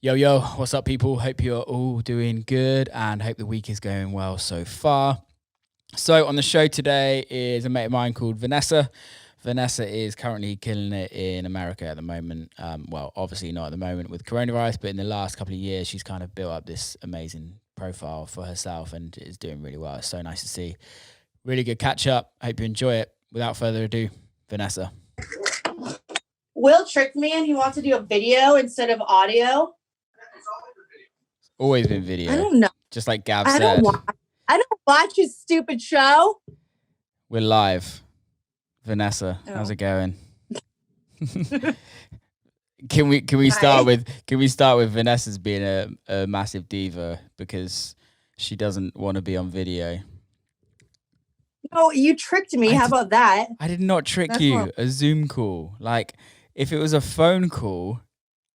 Yo, yo, what's up, people? Hope you're all doing good and hope the week is going well so far. So, on the show today is a mate of mine called VNSSA. VNSSA is currently killing it in America at the moment. Well, obviously not at the moment with coronavirus, but in the last couple of years, she's kind of built up this amazing profile for herself and is doing really well. It's so nice to see. Really good catch up. Hope you enjoy it. Without further ado, VNSSA. Will tricked me and he wants to do a video instead of audio. Always been video. I don't know. Just like Gav I said. I don't watch his stupid show. We're live. VNSSA, how's it going? Can we start with VNSSA's being a massive diva because she doesn't want to be on video? No, you tricked me. How about that? I did not trick you. A Zoom call. Like, if it was a phone call,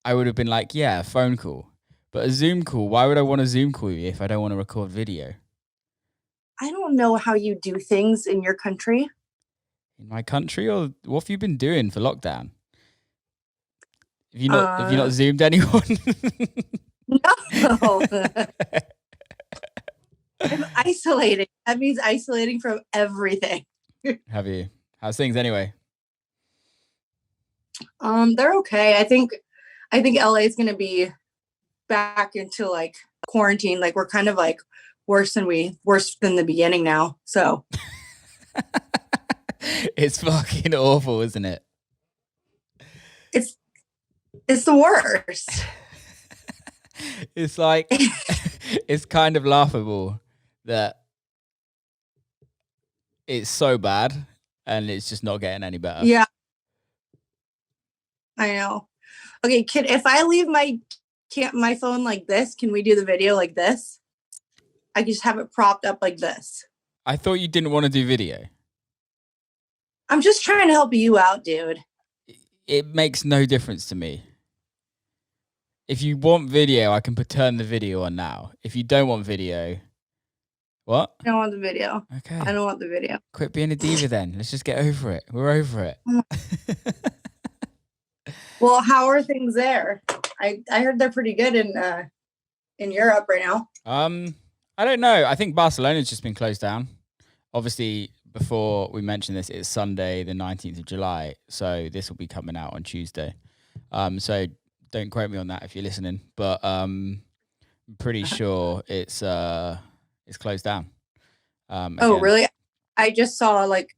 I would have been like, yeah, a phone call. But a Zoom call, why would I want a Zoom call you if I don't want to record video? I don't know how you do things in your country. In my country? Or what have you been doing for lockdown? Have you not Zoomed anyone? No. I'm isolating. That means isolating from everything. Have you? How's things anyway? They're okay. I think LA is gonna be back into like quarantine. Like we're kind of like worse than the beginning now. So it's fucking awful, isn't it? It's the worst. It's like it's kind of laughable that it's so bad and it's just not getting any better. Yeah. I know. Okay, if I leave my phone like this, can we do the video like this? I just have it propped up like this. I thought you didn't want to do video. I'm just trying to help you out, dude. It makes no difference to me. If you want video, I can turn the video on now. If you don't want video, what? I don't want the video. Okay. I don't want the video. Quit being a diva then. Let's just get over it. We're over it. Well, how are things there? I heard they're pretty good in Europe right now. I don't know. I think Barcelona's just been closed down. Obviously, before we mention this, it's Sunday, the 19th of July. So this will be coming out on Tuesday. So don't quote me on that if you're listening, but I'm pretty sure it's closed down. Oh, really? I just saw like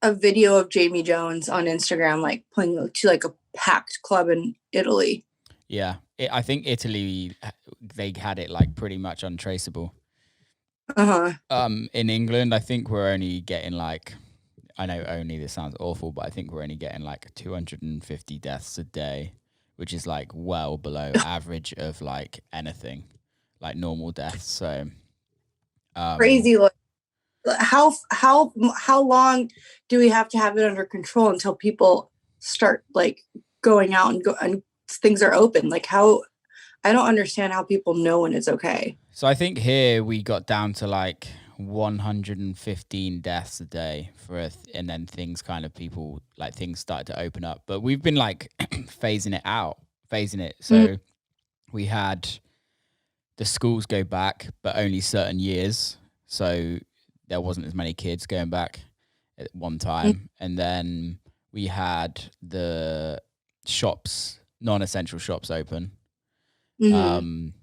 a video of Jamie Jones on Instagram, like playing to like a packed club in Italy. Yeah, I think Italy, they had it like pretty much untraceable. In England, I think we're only getting like, I know only this sounds awful, but I think we're only getting like 250 deaths a day, which is like well below average of like anything, like normal deaths. So crazy. Like, how long do we have to have it under control until people start like going out and things are open? Like how, I don't understand how people know when it's okay. So I think here we got down to like 115 deaths a day and then things started to open up, but we've been like phasing it. So we had the schools go back, but only certain years. So there wasn't as many kids going back at one time. And then we had the shops, non-essential shops open. And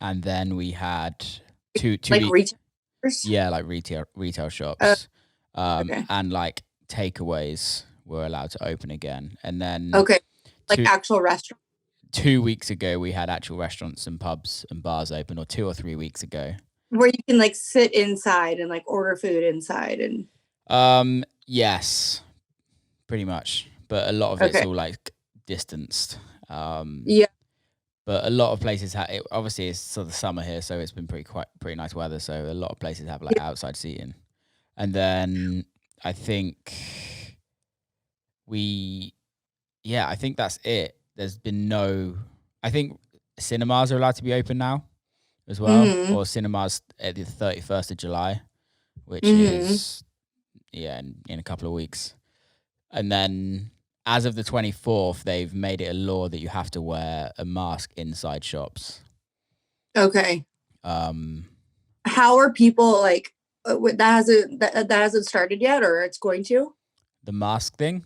then we had two like retail. Yeah, like retail shops. Okay. And like takeaways were allowed to open again. And then actual restaurants. 2 weeks ago we had actual restaurants and pubs and bars open, or 2 or 3 weeks ago. Where you can like sit inside and like order food inside and yes, pretty much. But a lot of it's all like distanced. Yeah. But a lot of places obviously it's sort of summer here, so it's been pretty nice weather. So a lot of places have like outside seating. And then I think I think that's it. There's been I think cinemas are allowed to be open now as well, or cinemas at the 31st of July, which is in a couple of weeks. And then as of the 24th, they've made it a law that you have to wear a mask inside shops. Okay. Um, How are people like that hasn't started yet, or it's going to? the mask thing.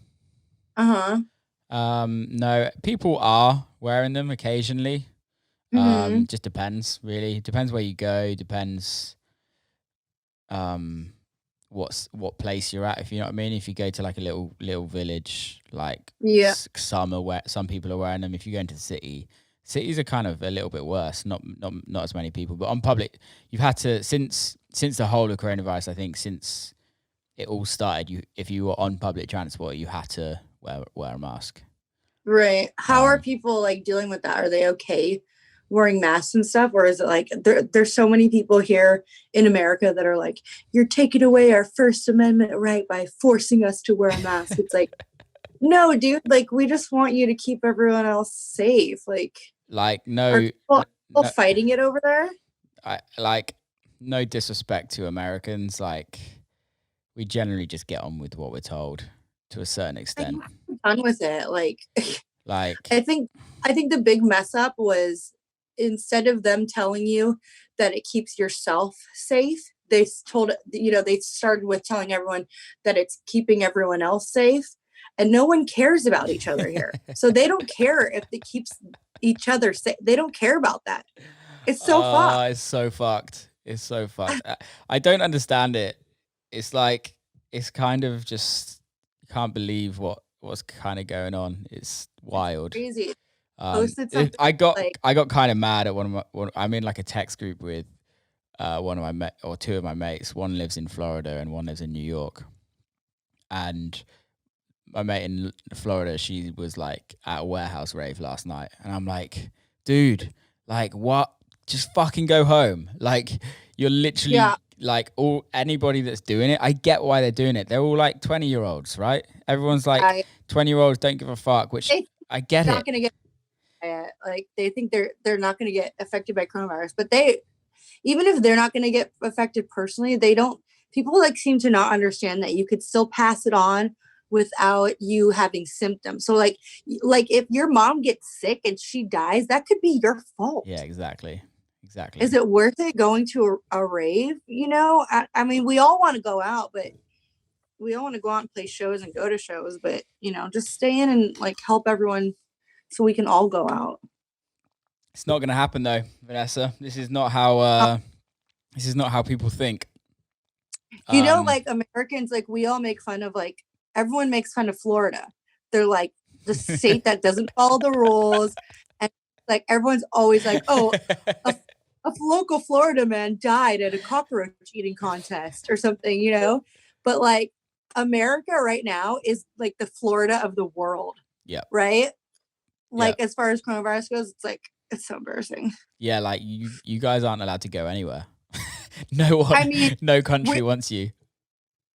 Uh-huh. No, people are wearing them occasionally. Mm-hmm. Just depends, really. Depends where you go. Depends what place you're at, if you know what I mean. If you go to like a little village, like Yeah. some people are wearing them. If you go into the cities are kind of a little bit worse. Not as many people, but on public, you've had to since the whole of coronavirus. I think since it all started, if you were on public transport, you had to wear a mask. Right. How are people like dealing with that? Are they okay wearing masks and stuff? Or is it like there's so many people here in America that are like, you're taking away our First Amendment right by forcing us to wear a mask? It's like, no, dude, like we just want you to keep everyone else safe. Like no, are people fighting it over there? No disrespect to Americans, like we generally just get on with what we're told to a certain extent. Done with it. Like I think the big mess up was, instead of them telling you that it keeps yourself safe, they started with telling everyone that it's keeping everyone else safe, and no one cares about each other here. So they don't care if it keeps each other safe. They don't care about that. It's so fucked. It's so fucked. It's so fucked. I don't understand it. It's like it's kind of just you can't believe what's kind of going on. It's wild. It's crazy. I got kind of mad at I'm in like a text group with two of my mates. One lives in Florida and one lives in New York. And my mate in Florida, she was like at a warehouse rave last night, and I'm like, dude, like what? Just fucking go home. Like you're literally like anybody that's doing it. I get why they're doing it. They're all like 20-year-olds, right? Everyone's like 20-year-olds don't give a fuck, which I get it. Not gonna get like they think they're not going to get affected by coronavirus, but even if they're not going to get affected personally, people like seem to not understand that you could still pass it on without you having symptoms. So like if your mom gets sick and she dies, that could be your fault. Yeah, exactly. Is it worth it going to a rave? I mean, we all want to go out, but we all want to go out and play shows and go to shows, but just stay in and like help everyone so we can all go out. It's not going to happen though, Vanessa. This is not how people think. Like Americans, like we all make fun of, like everyone makes fun of Florida. They're like the state that doesn't follow the rules, and like everyone's always like, oh, a local Florida man died at a cockroach eating contest or something, but like America right now is like the Florida of the world. Yeah. Right. Like as far as coronavirus goes, it's so embarrassing. Yeah, like you guys aren't allowed to go anywhere. No country wants you.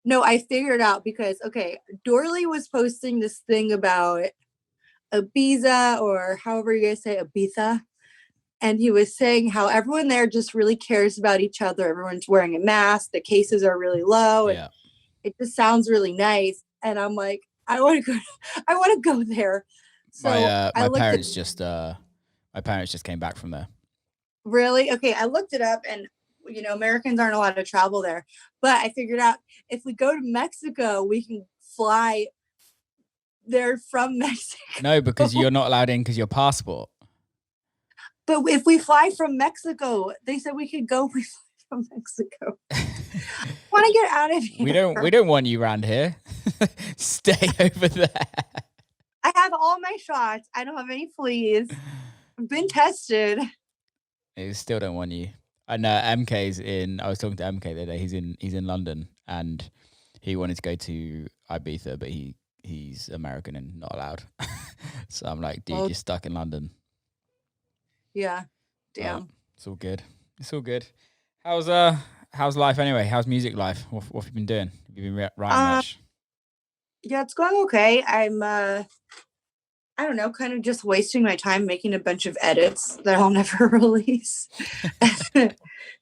No, I figured out because Dorley was posting this thing about Ibiza, or however you guys say Ibiza, and he was saying how everyone there just really cares about each other. Everyone's wearing a mask. The cases are really low. And it just sounds really nice. And I'm like, I want to go there. So my parents just came back from there. Really? Okay, I looked it up, and Americans aren't allowed to travel there. But I figured out if we go to Mexico, we can fly there from Mexico. No, because you're not allowed in because your passport. But if we fly from Mexico, they said we could go from Mexico. Want to get out of here? We don't want you around here. Stay over there. I have all my shots. I don't have any fleas. I've been tested. They still don't want you. I know MK's in. I was talking to MK the other day. He's in London, and he wanted to go to Ibiza, but he's American and not allowed. So I'm like, dude, you're stuck in London. Yeah. Damn. It's all good. It's all good. How's life anyway? How's music life? What have you been doing? Have you been writing much? Yeah, it's going okay. I'm I don't know, kind of just wasting my time making a bunch of edits that I'll never release.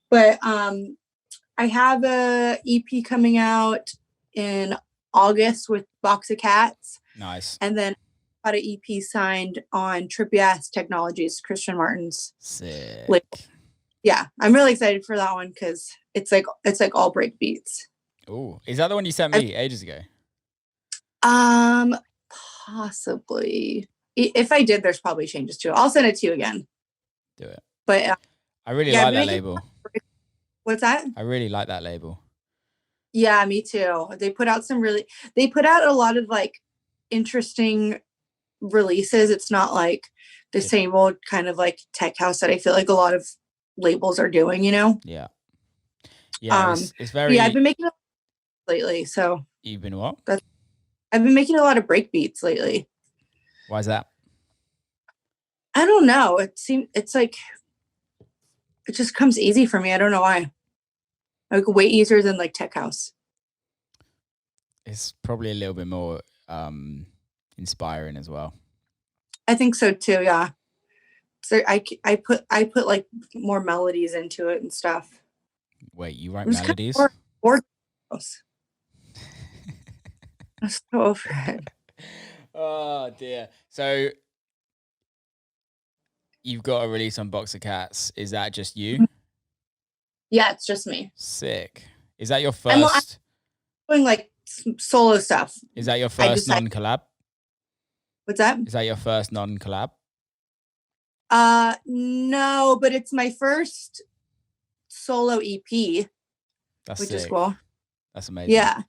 But I have a EP coming out in August with Box of Cats. Nice. And then got an EP signed on Trippy Ass Technologies, Christian Martin's label. Sick. Yeah, I'm really excited for that one because it's like all break beats. Oh, is that the one you sent me ages ago? Possibly. If I did, there's probably changes to it. I'll send it to you again. Do it. But I really like that label. What's that? I really like that label. Yeah, me too. They put out a lot of like interesting releases. It's not like the same old kind of like tech house that I feel like a lot of labels are doing, you know? Yeah. Yeah. It's very. Yeah, I've been making it lately. So you've been what? I've been making a lot of break beats lately. Why is that? I don't know. It's like it just comes easy for me. I don't know why. Like way easier than like tech house. It's probably a little bit more inspiring as well. I think so too. Yeah. So I put like more melodies into it and stuff. Wait, you write melodies? Or I'm so over it. Oh dear. So you've got a release on Boxer Cats. Is that just you? Yeah, it's just me. Sick. Is that your first? I'm doing like solo stuff. Is that your first non-collab? What's that? Is that your first non-collab? No, but it's my first solo EP. That's which sick. is cool. That's amazing. Yeah.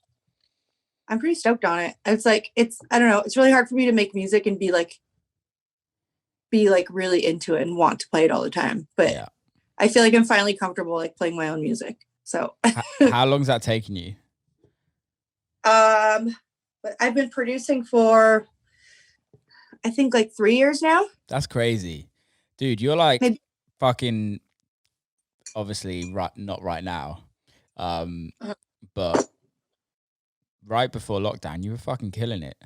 I'm pretty stoked on it. It's like I don't know, it's really hard for me to make music and be like really into it and want to play it all the time. But yeah. I feel like I'm finally comfortable like playing my own music. So how long's that taken you? But I've been producing for I think like 3 years now. That's crazy. Dude, you're like fucking obviously not right now. But right before lockdown, you were fucking killing it.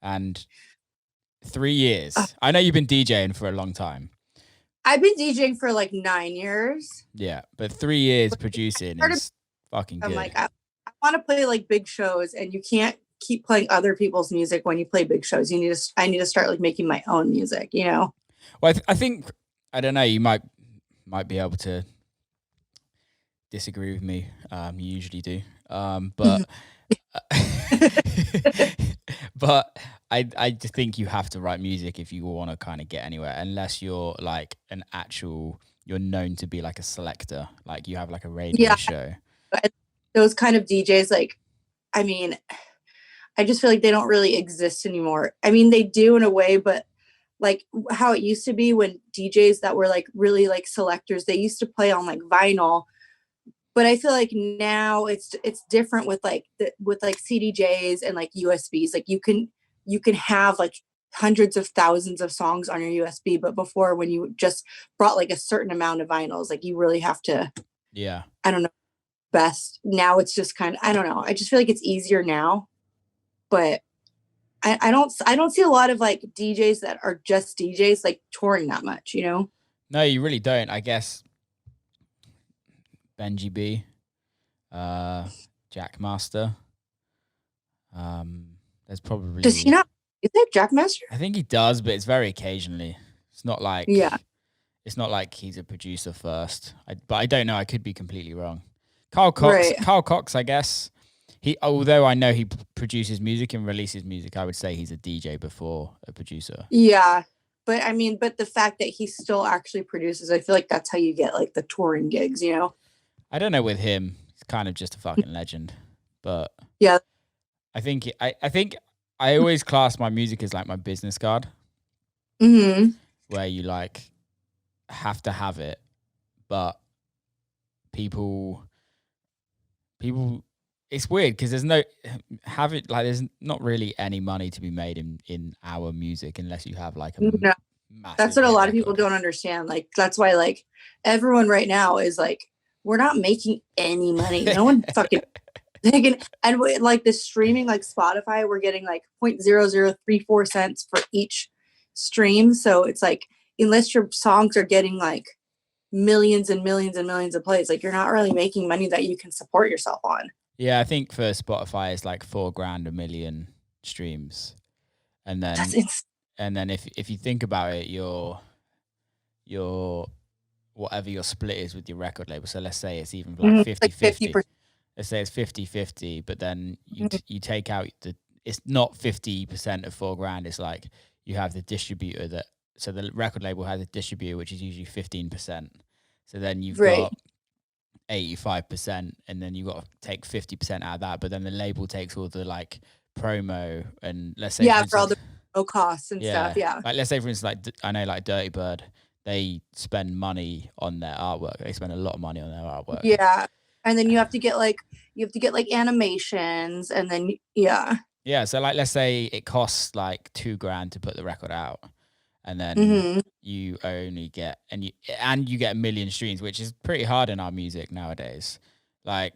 And 3 years. I know you've been DJing for a long time. I've been DJing for like 9 years. Yeah, but 3 years producing is fucking good. I'm like, I want to play like big shows, and you can't keep playing other people's music when you play big shows. I need to start like making my own music, you know? Well, I think, I don't know, you might be able to disagree with me. You usually do. But but I just think you have to write music if you want to kind of get anywhere, unless you're like you're known to be like a selector, like you have like a radio show. Those kind of DJs, like, I mean, I just feel like they don't really exist anymore. I mean, they do in a way, but like how it used to be when DJs that were like really like selectors, they used to play on like vinyl. But I feel like now it's different with like CDJs and like USBs. Like you can have like hundreds of thousands of songs on your USB, but before, when you just brought like a certain amount of vinyls, like you really have to. Yeah. I don't know. Best now, it's just kind of, I don't know. I just feel like it's easier now, but I don't see a lot of like DJs that are just DJs like touring that much, you know? No, you really don't. I guess Benji B, Jackmaster. There's probably. Does he not? Is that Jackmaster? I think he does, but it's very occasionally. It's not like It's not like he's a producer first. But I don't know. I could be completely wrong. Carl Cox, I guess. Although I know he produces music and releases music, I would say he's a DJ before a producer. Yeah. But I mean, the fact that he still actually produces, I feel like that's how you get like the touring gigs, you know? I don't know with him. He's kind of just a fucking legend. But yeah, I think I always class my music as like my business card. Mm-hmm. Where you like have to have it, but people it's weird because there's not really any money to be made in our music unless you have like a massive. That's what a lot of people don't understand. Like that's why like everyone right now is like, we're not making any money. No one fucking and like the streaming, like Spotify, we're getting like 0.0034 cents for each stream. So it's like, unless your songs are getting like millions and millions and millions of plays, like you're not really making money that you can support yourself on. Yeah, I think for Spotify it's like $4,000 a million streams. And That's then insane. and then if you think about it, your whatever your split is with your record label. So let's say it's even like Like 50-50. 50%. Let's say it's 50-50, but then you take out it's not 50% of $4,000. It's like you have the distributor so the record label has a distributor, which is usually 15%. So then you've got 85%, and then you've got to take 50% out of that. But then the label takes all the like promo, and let's say, for all the costs and stuff. Yeah. Like let's say, for instance, like I know like Dirty Bird, they spend money on their artwork. They spend a lot of money on their artwork. Yeah. And then you have to get like animations, and then Yeah, so like let's say it costs like $2,000 to put the record out, and then you only get and you get 1 million streams, which is pretty hard in our music nowadays. Like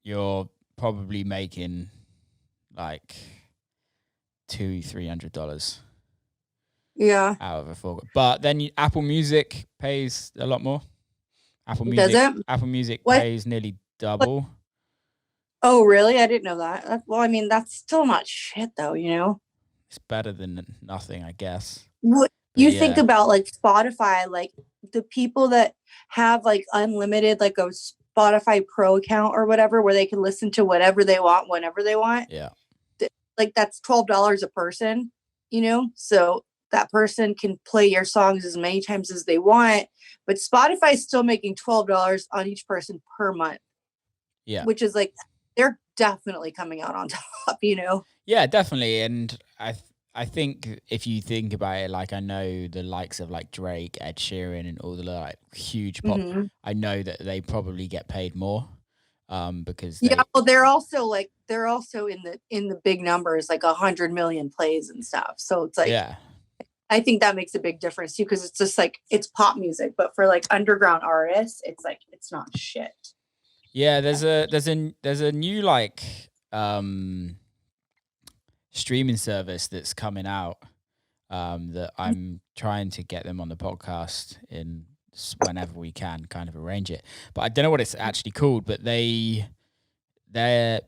you're probably making like $200-300 out of a $4,000. But then Apple Music pays a lot more. Apple Music pays nearly double. Oh, really? I didn't know that. Well, I mean, that's still not shit, though, you know? It's better than nothing, I guess. What you think about, like, Spotify, like, the people that have, like, unlimited, like, a Spotify Pro account or whatever, where they can listen to whatever they want, whenever they want. Yeah. Like, that's $12 a person, you know? So that person can play your songs as many times as they want. But Spotify is still making $12 on each person per month. Yeah. Which is, like, they're definitely coming out on top, you know? Yeah, definitely. And I think if you think about it, like I know the likes of like Drake, Ed Sheeran, and all the like huge pop, I know that they probably get paid more because well, they're also in the big numbers, like 100 million plays and stuff. So it's like, I think that makes a big difference too, because it's just like it's pop music, but for like underground artists, it's like it's not shit. Yeah, there's a new like streaming service that's coming out that I'm trying to get them on the podcast in whenever we can kind of arrange it. But I don't know what it's actually called, but they're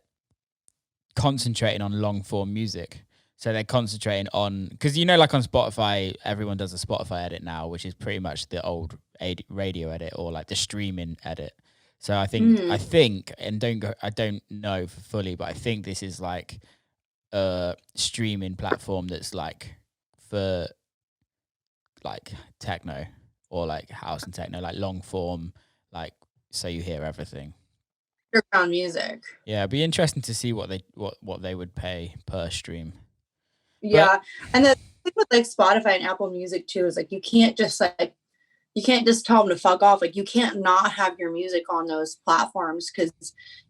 concentrating on long form music. So they're concentrating on, because you know, like on Spotify, everyone does a Spotify edit now, which is pretty much the old radio edit or like the streaming edit. So I think, and I don't know fully, but I think this is like a streaming platform that's like for like techno or like house and techno, like long form, like so you hear everything. Underground music. Yeah, it'd be interesting to see what they would pay per stream. Yeah, and the thing with like Spotify and Apple Music too is like you can't just tell them to fuck off. Like you can't not have your music on those platforms, because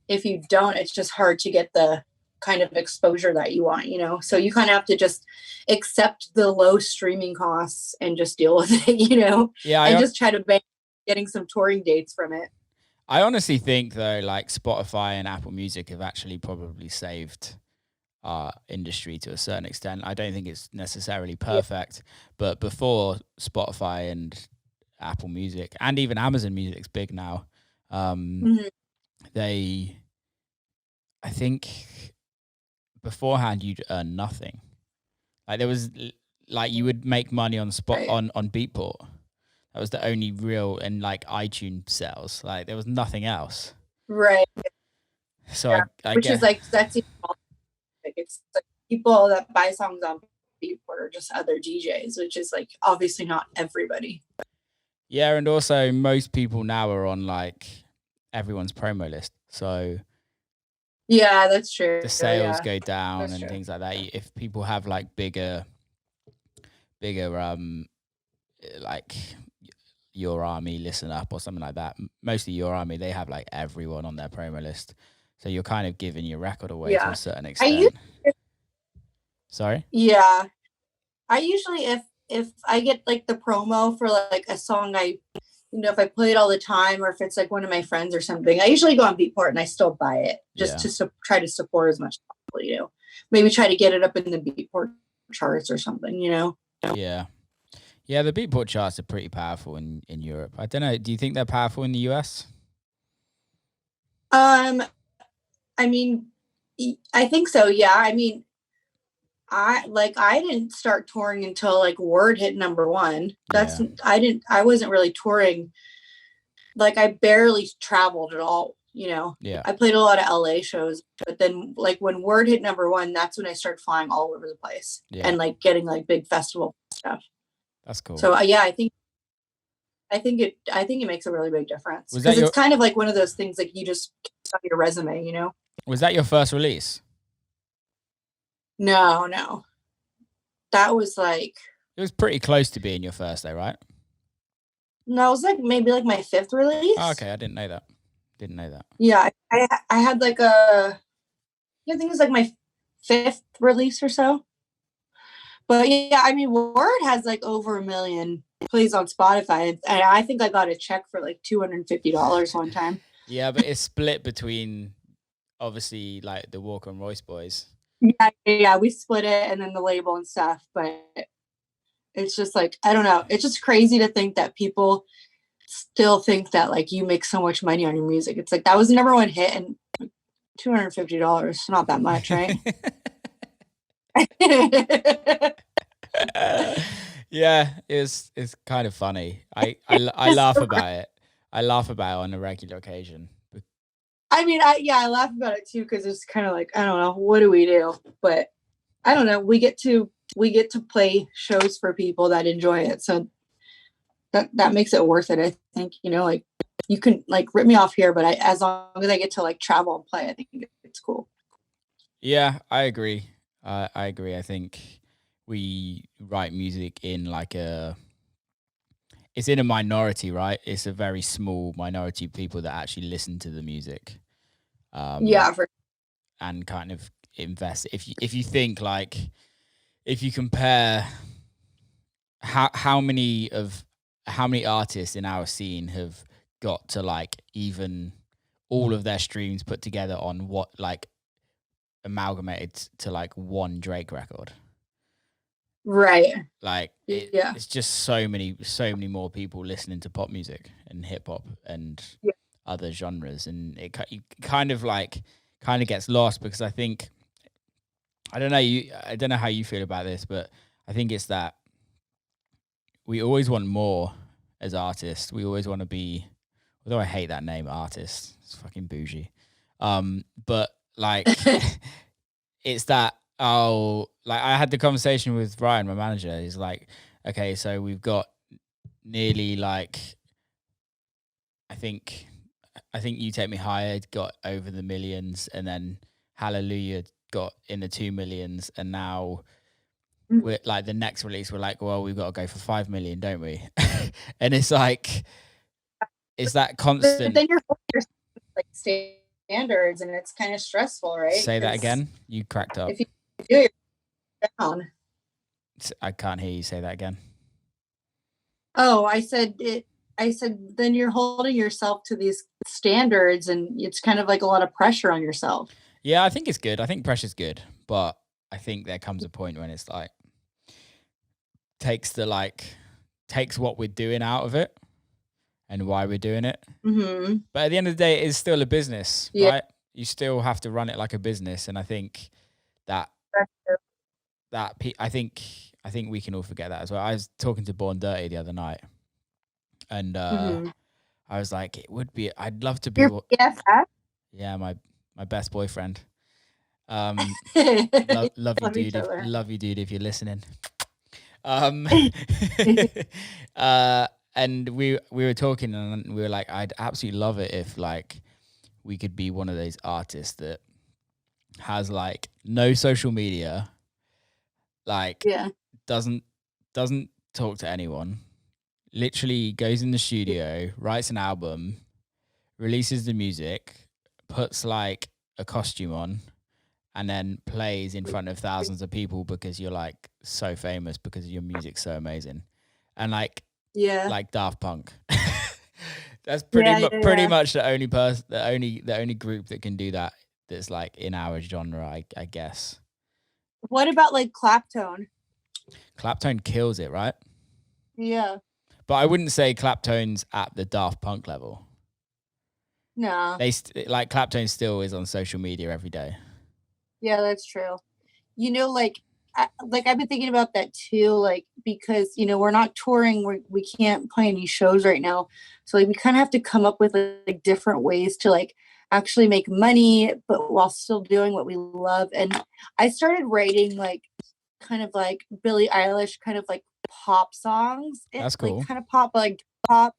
if you don't, it's just hard to get the kind of exposure that you want, you know? So you kind of have to just accept the low streaming costs and just deal with it, you know? Yeah. And just try to bank getting some touring dates from it. I honestly think though, like Spotify and Apple Music have actually probably saved our industry to a certain extent. I don't think it's necessarily perfect, but before Spotify and Apple Music and even Amazon Music's big now, I think beforehand you'd earn nothing. Like there was like you would make money on on Beatport. That was the only real, and like iTunes sales. Like there was nothing else. Right. So I which guess, is like that's it's like people that buy songs on Beatport are just other DJs, which is like obviously not everybody. Yeah, and also most people now are on like everyone's promo list. So yeah, that's true. The sales go down and things like that. If people have like bigger like Your Army, Listen Up or something like that, mostly Your Army, they have like everyone on their promo list. So you're kind of giving your record away to a certain extent. Sorry? Yeah. I usually, if I get like the promo for like a song if I play it all the time, or if it's like one of my friends or something, I usually go on Beatport and I still buy it just to try to support as much as possible, you know. Maybe try to get it up in the Beatport charts or something, you know. Yeah. Yeah, the Beatport charts are pretty powerful in Europe. I don't know. Do you think they're powerful in the US? I mean, I think so. Yeah. I mean, I didn't start touring until like Word hit #1. I wasn't really touring. Like I barely traveled at all, you know. Yeah. I played a lot of LA shows, but then like when Word hit #1, that's when I started flying all over the place and like getting like big festival stuff. That's cool. So yeah, I think it makes a really big difference because it's kind of like one of those things like you just on your resume, you know. Was that your first release? No. That was like, it was pretty close to being your first though, right? No, it was like maybe like my 5th release. Oh, okay, I didn't know that. Yeah, I had like I think it was like my 5th release or so. But yeah, I mean, Word has like over 1 million plays on Spotify, and I think I got a check for like $250 one time. Yeah, but it's split between obviously like the Walker and Royce boys. Yeah, we split it and then the label and stuff, but it's just like, I don't know. It's just crazy to think that people still think that like you make so much money on your music. It's like that was the #1 hit and $250, not that much, right? Yeah, it's kind of funny. I laugh about it. I laugh about it on a regular occasion. I mean, I laugh about it too because it's kind of like, I don't know, what do we do? But I don't know. We get to play shows for people that enjoy it, so that makes it worth it. I think, you know, like you can like rip me off here, but as long as I get to like travel and play, I think it's cool. Yeah, I agree. I agree. I think we write music in like it's in a minority, right? It's a very small minority of people that actually listen to the music. And kind of invest. If you think like, if you compare how many artists in our scene have got to like even all of their streams put together on what like amalgamated to like one Drake record, right? Like it's just so many more people listening to pop music and hip hop and other genres, and it kind of gets lost because I think, I don't know how you feel about this, but I think it's that we always want more as artists. We always want to be, although I hate that name, artist. It's fucking bougie. But like, it's that, like I had the conversation with Ryan, my manager. He's like, okay, so we've got nearly like, I think You Take Me Higher got over the millions, and then Hallelujah got in the 2 millions, and now we're like, the next release, we're like, well, we've got to go for 5 million, don't we? And it's like, it's that constant. But then you're like standards, and it's kind of stressful, right? Say that again. You cracked up. If you do it down. I can't hear you. Say that again. Oh, I said then you're holding yourself to these standards, and it's kind of like a lot of pressure on yourself. Yeah, I think it's good. I think pressure's good, but I think there comes a point when it's like takes what we're doing out of it and why we're doing it. Mm-hmm. But at the end of the day, it is still a business, right? You still have to run it like a business, and I think that I think we can all forget that as well. I was talking to Born Dirty the other night, and I was like, it would be, I'd love to be your BFF? Yeah, my best boyfriend. Love you, dude. Love you, dude, if you're listening. And we were talking, and we were like, I'd absolutely love it if like we could be one of those artists that has like no social media, like doesn't talk to anyone, literally goes in the studio, writes an album, releases the music, puts like a costume on, and then plays in front of thousands of people because you're like so famous because your music's so amazing. And like, like Daft Punk. That's pretty much the only person, the only group that can do that. That's like in our genre, I guess. What about like Claptone? Claptone kills it, right? Yeah. But I wouldn't say Claptone's at the Daft Punk level. No. Like Claptone still is on social media every day. Yeah, that's true. You know, like I've been thinking about that too, like, because, you know, we're not touring, we can't play any shows right now. So like we kind of have to come up with like different ways to like actually make money, but while still doing what we love. And I started writing like kind of like Billie Eilish kind of like pop songs. That's Like cool. kind of pop, like pop,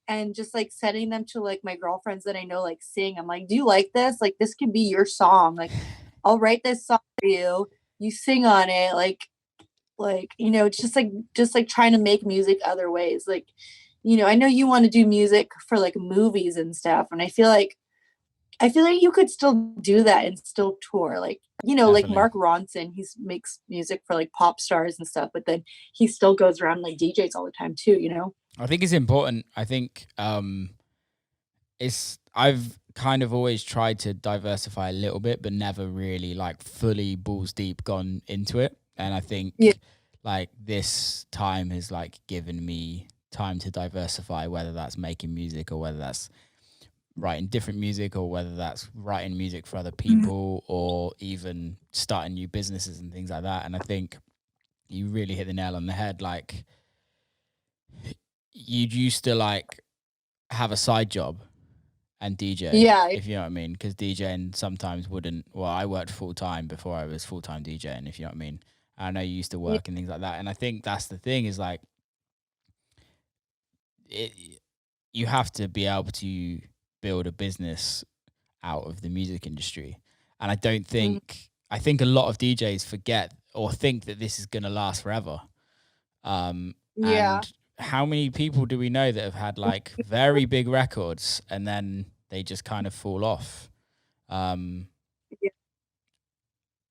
and just like sending them to like my girlfriends that I know like sing. I'm like, do you like this? Like this could be your song. Like I'll write this song for you. You sing on it. Like, you know, it's just like trying to make music other ways. Like, you know, I know you want to do music for like movies and stuff. And I feel like you could still do that and still tour. Like, you know, like Definitely. Mark Ronson, he makes music for like pop stars and stuff, but then he still goes around like DJs all the time too, you know? I think it's important. I think I've kind of always tried to diversify a little bit, but never really like fully balls deep gone into it. And I think Yeah. like this time has like given me time to diversify, whether that's making music or whether that's writing different music or whether that's writing music for other people or even starting new businesses and things like that. And I think you really hit the nail on the head. Like you used to like have a side job and DJ, Yeah. if you know what I mean, because DJing sometimes wouldn't. Well, I worked full time before I was full time DJing, if you know what I mean. I know you used to Yeah. work and things like that, and I think that's the thing is like, it, you have to be able to build a business out of the music industry, and I think a lot of DJs forget or think that this is gonna last forever. Yeah. And how many people do we know that have had like very big records and then they just kind of fall off? Um, Yeah.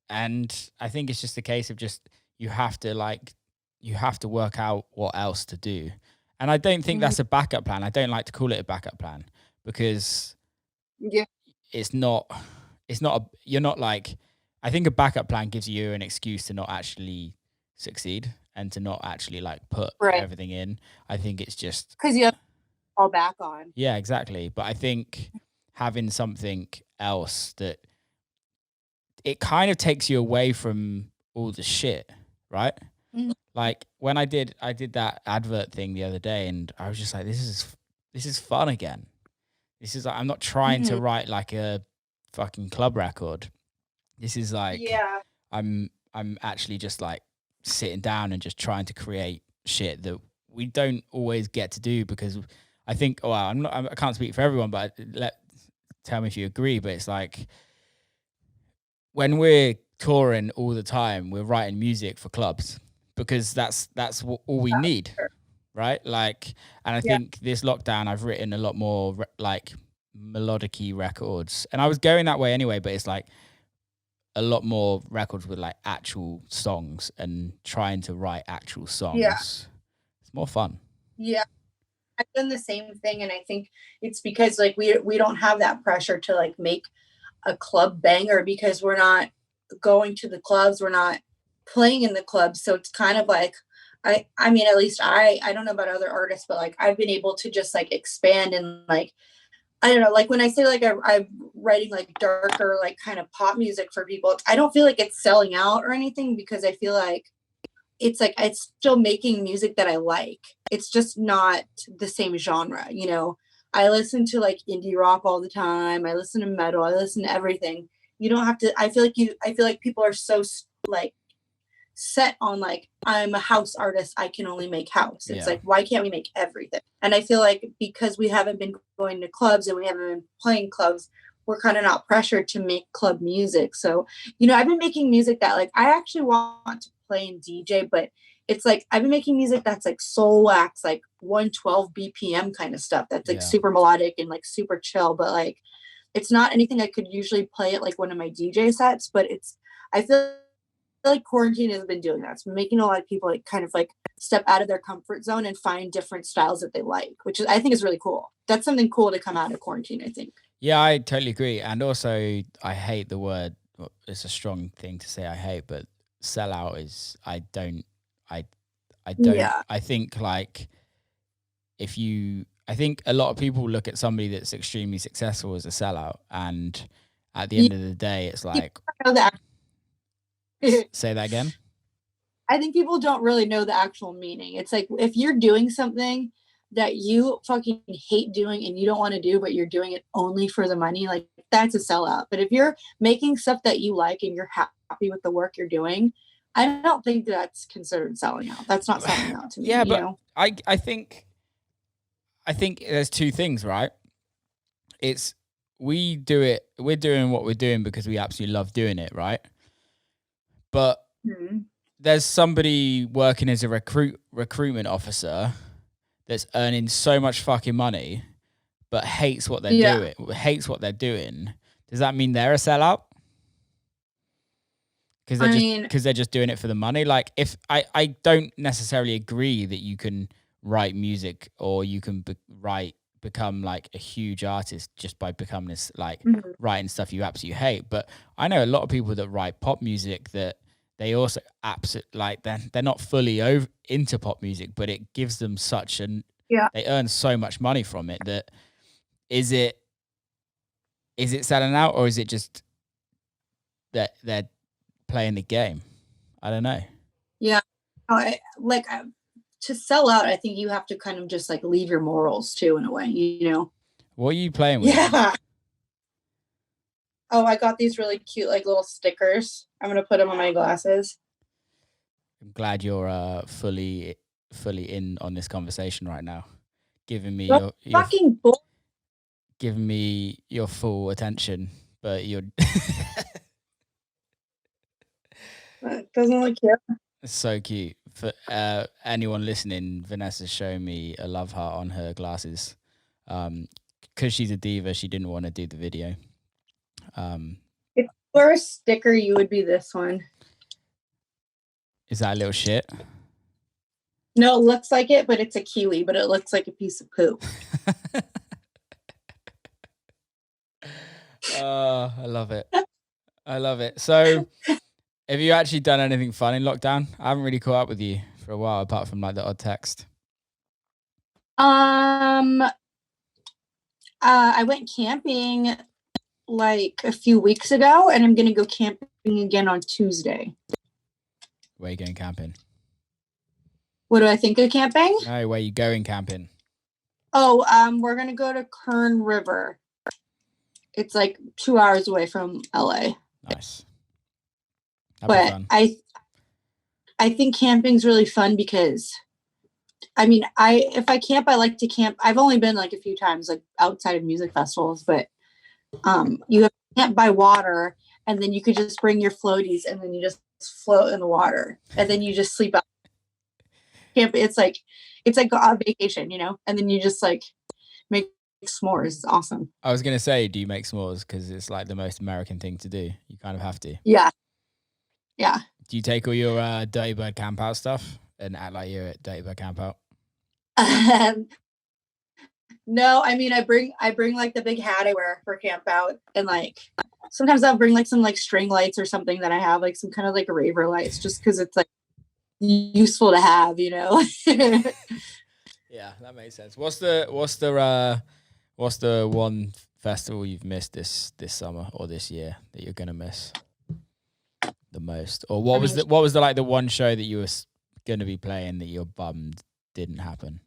and I think it's just a case of just you have to like you have to work out what else to do. And I don't think Mhm. that's a backup plan. I don't like to call it a backup plan because Yeah. it's not you're not like I think a backup plan gives you an excuse to not actually succeed and to not actually like put Right. everything in. I think it's just Because you have to fall back on. yeah, exactly. But I think having something else that it kind of takes you away from all the shit, right? Mhm. Like when I did that advert thing the other day and I was just like this is fun again. This is like I'm not trying to Mhm. write like a fucking club record. This is like Yeah. I'm actually just like sitting down and just trying to create shit that we don't always get to do because I think well I can't speak for everyone but tell me if you agree but it's like when we're touring all the time we're writing music for clubs because that's all we need, Sure. right? Like and I Yeah. think this lockdown I've written a lot more like melodic-y records and I was going that way anyway but it's like a lot more records with like actual songs and trying to write actual Yeah. songs. It's more fun. Yeah. I've done the same thing, and I think it's because like we don't have that pressure to like make a club banger because we're not going to the clubs, we're not playing in the clubs. So it's kind of like I mean, at least I don't know about other artists, but like I've been able to just like expand and like I don't know, like when I say like I'm writing like darker, like kind of pop music for people, I don't feel like it's selling out or anything because I feel like it's still making music that I like. It's just not the same genre, you know. I listen to like indie rock all the time. I listen to metal. I listen to everything. You don't have to. I feel like people are so like set on like I'm a house artist. I can only make house. It's Yeah. like why can't we make everything? And I feel like because we haven't been going to clubs and we haven't been playing clubs, we're kind of not pressured to make club music. So, you know, I've been making music that like I actually want to play and DJ, but it's like I've been making music that's like soul wax, like 112 BPM kind of stuff that's like Yeah. super melodic and like super chill, but like it's not anything I could usually play at like one of my DJ sets, but I feel like quarantine has been doing that. It's been making a lot of people like kind of like step out of their comfort zone and find different styles that they like, which is I think is really cool. That's something cool to come out of quarantine, I think. Yeah, I totally agree. And also I hate the word well, it's a strong thing to say I hate, but sellout is I I don't Yeah. I think like if you I think a lot of people look at somebody that's extremely successful as a sellout and at the Yeah. end of the day it's People like know that. say that again. I think people don't really know the actual meaning. It's like if you're doing something that you fucking hate doing and you don't want to do, but you're doing it only for the money, like that's a sellout. But if you're making stuff that you like and you're happy with the work you're doing, I don't think that's considered selling out. That's not selling out to me. Yeah, you but know? I think there's two things, right? It's we're doing what we're doing because we absolutely love doing it, right? But there's somebody working as a recruitment officer that's earning so much fucking money, but hates what they're doing. Does that mean they're a sellout? Because they're just doing it for the money. Like, if I don't necessarily agree that you can write music or you can become like a huge artist just by becoming this, like writing stuff you absolutely hate. But I know a lot of people that write pop music that they also absolutely like. They're not fully into pop music, but it gives them such they earn so much money from it. That is it selling out, or is it just that they're playing the game? I don't know. Yeah, to sell out, I think you have to kind of just like leave your morals too, in a way, you know. What are you playing with? Yeah. Oh, I got these really cute like little stickers. I'm gonna put them on my glasses. I'm glad you're fully in on this conversation right now, giving me giving me your full attention, but you're doesn't look cute. It's so cute. For anyone listening, Vanessa's showing me a love heart on her glasses. Because she's a diva, she didn't want to do the video. If for a sticker, you would be this one. Is that a little shit? No, it looks like it, but it's a kiwi, but it looks like a piece of poop. I love it. I love it. So, have you actually done anything fun in lockdown? I haven't really caught up with you for a while, apart from like the odd text. I went camping like a few weeks ago, and I'm gonna go camping again on Tuesday. Where are you going camping? What do I think of camping? No, where are you going camping? Oh, we're gonna go to Kern River. It's like 2 hours away from LA. Nice. But I think camping's really fun because, I mean, if I camp, I like to camp. I've only been like a few times, like outside of music festivals, but you have to camp by water, and then you could just bring your floaties, and then you just float in the water, and then you just sleep out. Camp, it's like a vacation, you know, and then you just like make s'mores. It's awesome. I was gonna say, do you make s'mores? Because it's like the most American thing to do. You kind of have to. Yeah. Do you take all your Dirty Bird camp out stuff and act like you're at Dirty Bird camp out? No, I mean I bring like the big hat I wear for camp out, and like sometimes I'll bring like some like string lights or something that I have, like some kind of like raver lights, just because it's like useful to have, you know. Yeah, that makes sense. What's the one festival you've missed this summer or this year that you're gonna miss the most? Or what was the like the one show that you were gonna be playing that you're bummed didn't happen?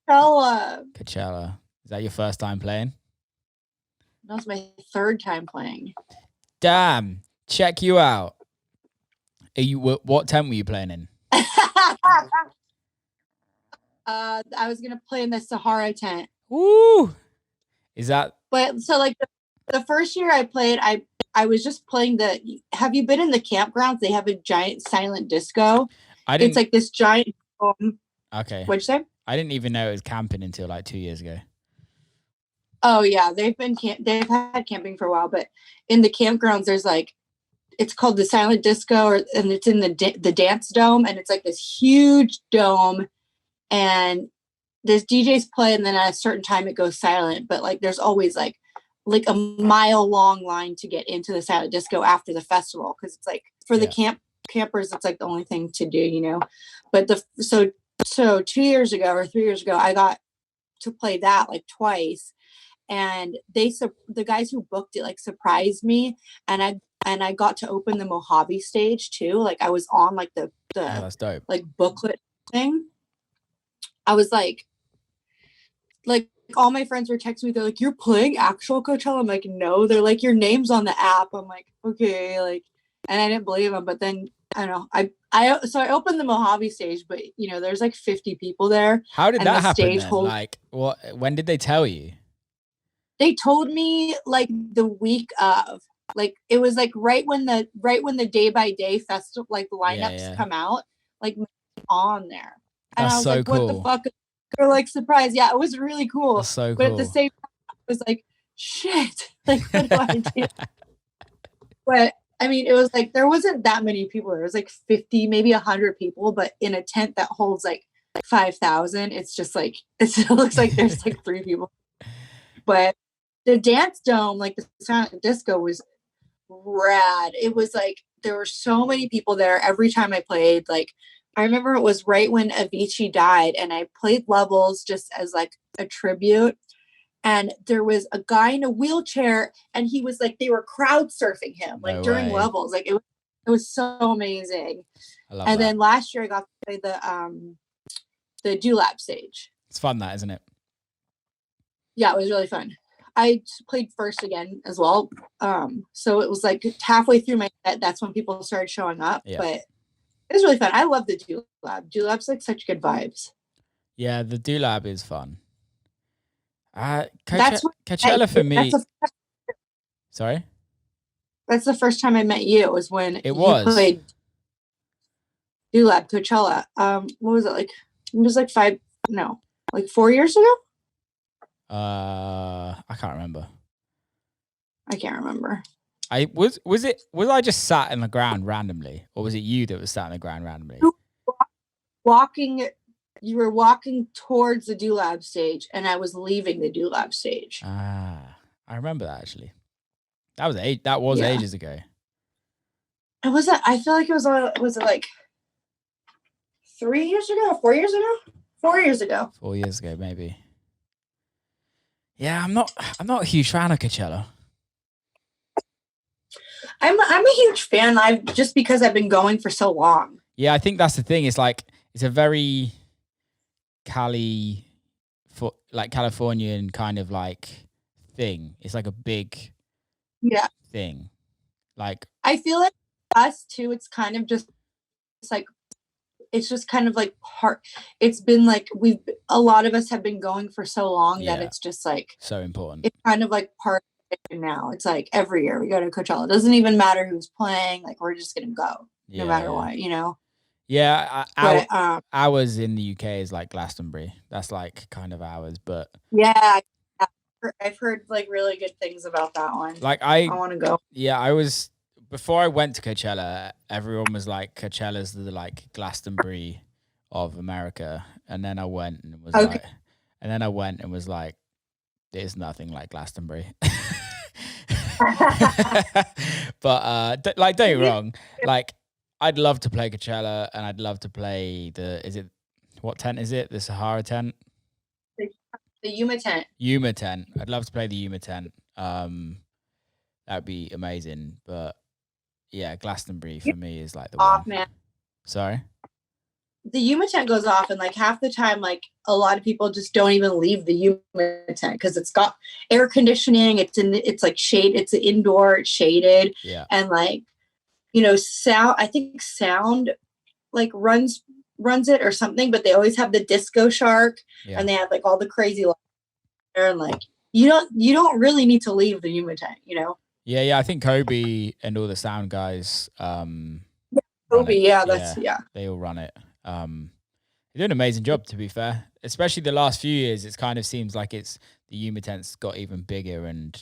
Coachella. Is that your first time playing? That was my third time playing. Damn, check you out. What tent were you playing in? I was gonna play in the Sahara tent. Woo! Is that? But so like the first year I played, I was just playing have you been in the campgrounds? They have a giant silent disco. It's like this giant okay. What'd you say? I didn't even know it was camping until like 2 years ago. Oh yeah, they've had camping for a while, but in the campgrounds there's like, it's called the silent disco, and it's in the dance dome, and it's like this huge dome, and there's DJs play, and then at a certain time it goes silent, but like there's always like a mile long line to get into the silent disco after the festival, because it's like for the campers it's like the only thing to do, you know. But so 2 years ago or 3 years ago I got to play that like twice, and the guys who booked it like surprised me, and I and I got to open the Mojave stage too. Like I was on like the that's dope. like booklet thing. I was like all my friends were texting me. They're like, "You're playing actual Coachella?" I'm like, "No." They're like, "Your name's on the app." I'm like, "Okay." Like, and I didn't believe them. But then I don't know. So I opened the Mojave stage, but you know, there's like 50 people there. How did that happen then? Like, what? When did they tell you? They told me like the week of. Like it was like right when the day by day festival, like the lineups come out, like on there. And That's I was so like, cool. "What the fuck?" They're like surprised. Yeah, it was really cool. That's so cool. But at the same time, I was like, shit. Like, what do I do? But I mean, it was like there wasn't that many people. There was like 50, maybe 100 people, but in a tent that holds like 5,000, it's just like it looks like there's like 3 people. But the dance dome, like the sound disco, was rad. It was like there were so many people there every time I played. Like I remember it was right when Avicii died, and I played Levels just as like a tribute. And there was a guy in a wheelchair, and he was like, they were crowd surfing him like during Levels. Like it was so amazing. And then last year I got to play the Do-Lab stage. It's fun, that, isn't it? Yeah, it was really fun. I played first again as well. So it was like halfway through my set, that's when people started showing up. Yeah. But it was really fun. I love the Do-Lab. Do-Lab's like such good vibes. Yeah, the Do-Lab is fun. Coachella for me. Sorry? That's the first time I met you. Was when you played Do-Lab Coachella. What was it like? It was like 4 years ago? I can't remember. I can't remember. Was I just sat in the ground randomly, or was it you that was sat in the ground randomly? You were walking towards the Do-Lab stage, and I was leaving the Do-Lab stage. I remember that actually. That was ages ago. And was it? I feel like it was it like 3 years ago? 4 years ago? 4 years ago. 4 years ago, maybe. Yeah, I'm not a huge fan of Coachella. I'm a huge fan. Just because I've been going for so long. Yeah, I think that's the thing. It's like it's a very Californian kind of like thing. It's like a big thing. Like I feel like us too. It's kind of just like it's just kind of like part. It's been like a lot of us have been going for so long that it's just like so important. It's kind of like part of it now. It's like every year we go to Coachella. It doesn't even matter who's playing. Like we're just gonna go no matter what, you know. Yeah, ours in the UK is like Glastonbury. That's like kind of ours, but yeah, I've heard like really good things about that one. Like I want to go. Yeah, before I went to Coachella, everyone was like, Coachella's the like Glastonbury of America, and then I went and was like, there's nothing like Glastonbury. But don't get me wrong, like I'd love to play Coachella, and I'd love to play what tent is it? The Sahara tent? The Yuma tent. Yuma tent. I'd love to play the Yuma tent. That'd be amazing. But yeah, Glastonbury for me is like the one. Man. Sorry? The Yuma tent goes off, and like half the time, like a lot of people just don't even leave the Yuma tent because it's got air conditioning. It's like shade. It's indoor. It's shaded. Yeah. And like, you know, sound like runs it or something, but they always have the disco shark and they have like all the crazy lights there, and like you don't really need to leave the Yuma tent, you know. Yeah, I think Kobe and all the sound guys Kobe, they all run it. They do an amazing job, to be fair, especially the last few years. It kind of seems like the Yuma tent's got even bigger, and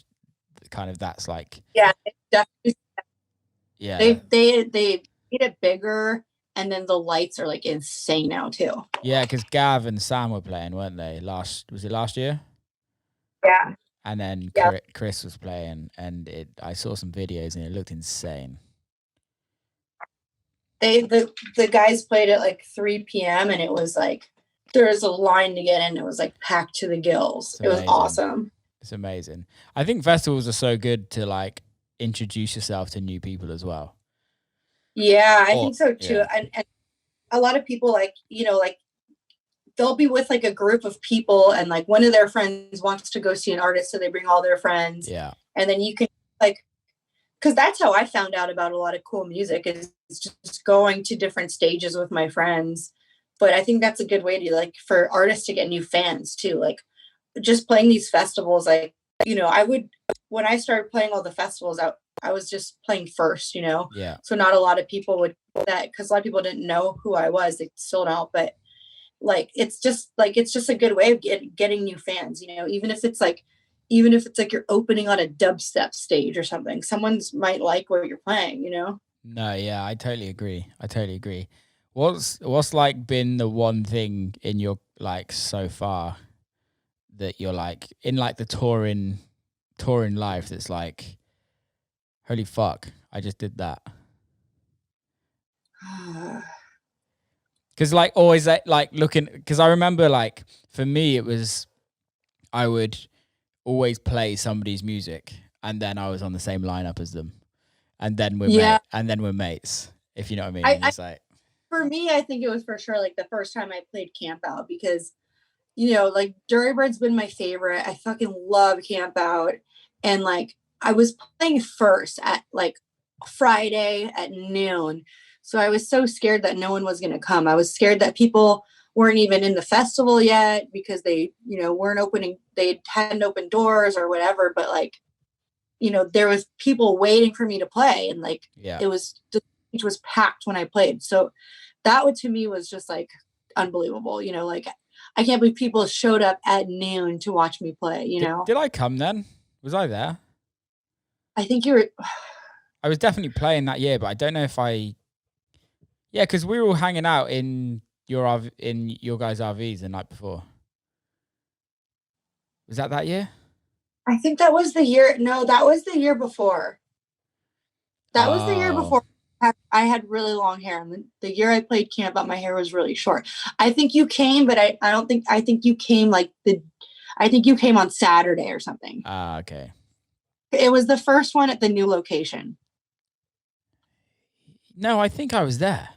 kind of that's like it's definitely. Yeah, they made it bigger, and then the lights are like insane now too. Yeah, because Gav and Sam were playing, weren't they? Was it last year? Yeah. And then Chris was playing, and I saw some videos, and it looked insane. The guys played at like 3 p.m. and it was like there was a line to get in. It was like packed to the gills. It was awesome. It's amazing. I think festivals are so good to like introduce yourself to new people as well. Yeah, I think so too. Yeah. And a lot of people like, like they'll be with like a group of people and like one of their friends wants to go see an artist. So they bring all their friends. Yeah. And then you can like, because that's how I found out about a lot of cool music is just going to different stages with my friends. But I think that's a good way to like for artists to get new fans too. Like just playing these festivals, like, I would, when I started playing all the festivals out, I was just playing first, Yeah. So not a lot of people would that because a lot of people didn't know who I was. They still don't, but like it's just a good way of getting new fans, even if it's like you're opening on a dubstep stage or something, someone's might like what you're playing. No, yeah, I totally agree. What's like been the one thing in your like so far that you're like in like the touring life that's like, holy fuck, I just did that? Because like always like looking, because I remember like for me it was I would always play somebody's music and then I was on the same lineup as them, and then we're mates, if you know what I mean. And it's like, for me, I think it was for sure like the first time I played Camp Out because like Dirtybird's been my favorite. I fucking love Camp Out, and like I was playing first at like Friday at noon. So I was so scared that no one was going to come. I was scared that people weren't even in the festival yet because they, weren't opening, they hadn't opened doors or whatever. But like, there was people waiting for me to play and like, it was packed when I played. So that to me was just like unbelievable, like I can't believe people showed up at noon to watch me play, Did I come then? Was I there? I think you were. I was definitely playing that year, but I don't know if I. Yeah, because we were all hanging out in your guys' RVs the night before. Was that year? I think that was the year. No, that was the year before. That was the year before. I had really long hair, and the year I played Camp Out, my hair was really short. I think you came, but I don't think. I think you came I think you came on Saturday or something. Okay. It was the first one at the new location. No, I think I was there.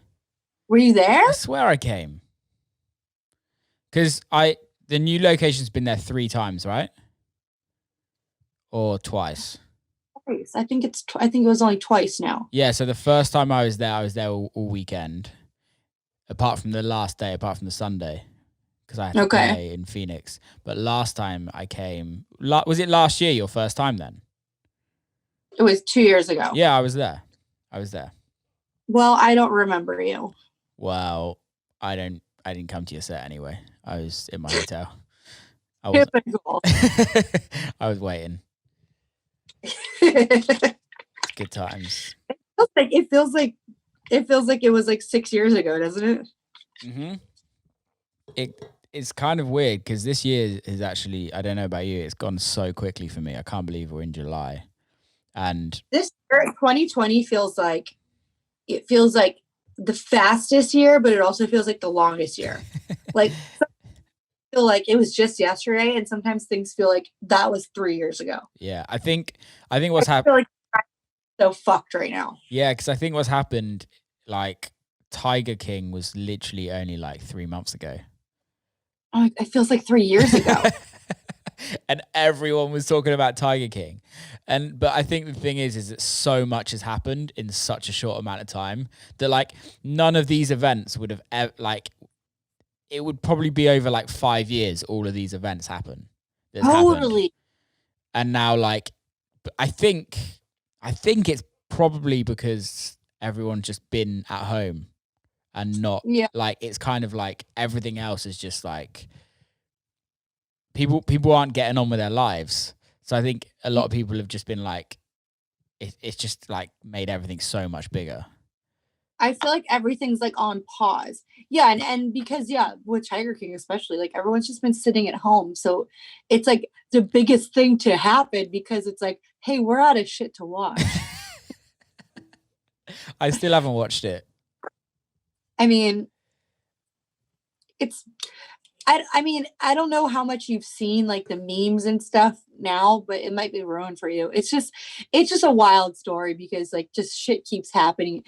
Were you there? I swear I came. Because the new location's been there 3 times, right? Or twice. Twice. I think it was only twice now. Yeah, so the first time I was there all weekend. Apart from the last day, apart from the Sunday. Because I had to play in Phoenix. But last time I came, was it last year your first time then? It was 2 years ago. Yeah, I was there. Well, I don't remember you. Well, I didn't come to your set anyway. I was in my hotel. I was waiting. Good times. It feels like it was like 6 years ago, doesn't it? Mm-hmm. It's kind of weird because this year is actually, I don't know about you, it's gone so quickly for me. I can't believe we're in July. And this year, 2020 feels like the fastest year, but it also feels like the longest year. Like I feel like it was just yesterday, and sometimes things feel like that was 3 years ago. Yeah, I think what's happened. Like I'm so fucked right now. Yeah, because I think what's happened, like Tiger King was literally only like 3 months ago. Oh, it feels like 3 years ago. And everyone was talking about Tiger King. But I think the thing is that so much has happened in such a short amount of time that like none of these events would have like, it would probably be over like 5 years all of these events happen. Totally. Happened. And now like I think it's probably because everyone's just been at home and not like, it's kind of like everything else is just like people aren't getting on with their lives. So I think a lot of people have just been like, it's just like made everything so much bigger. I feel like everything's like on pause. Yeah. And because, with Tiger King, especially, like everyone's just been sitting at home. So it's like the biggest thing to happen because it's like, hey, we're out of shit to watch. I still haven't watched it. I mean, I mean, I don't know how much you've seen like the memes and stuff now, but it might be ruined for you. It's just a wild story because like just shit keeps happening.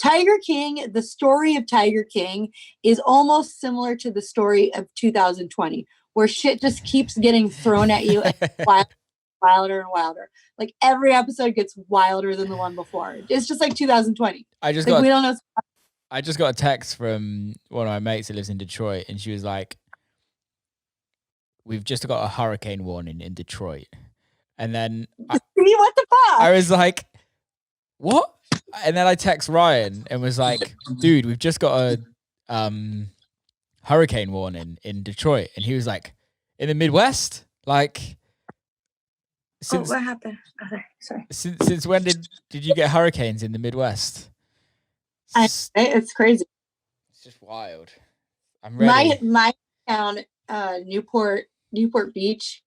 Tiger King, the story of Tiger King is almost similar to the story of 2020, where shit just keeps getting thrown at you and wilder and wilder. Like every episode gets wilder than the one before. It's just like 2020. We don't know. I just got a text from one of my mates that lives in Detroit, and she was like, "We've just got a hurricane warning in Detroit." And then what the fuck? I was like, "What?" And then I text Ryan and was like, "Dude, we've just got a hurricane warning in Detroit." And he was like, "In the Midwest? Like, what happened? Okay, sorry. Since when did you get hurricanes in the Midwest?" It's crazy. It's just wild. I'm ready. My town, Newport Beach,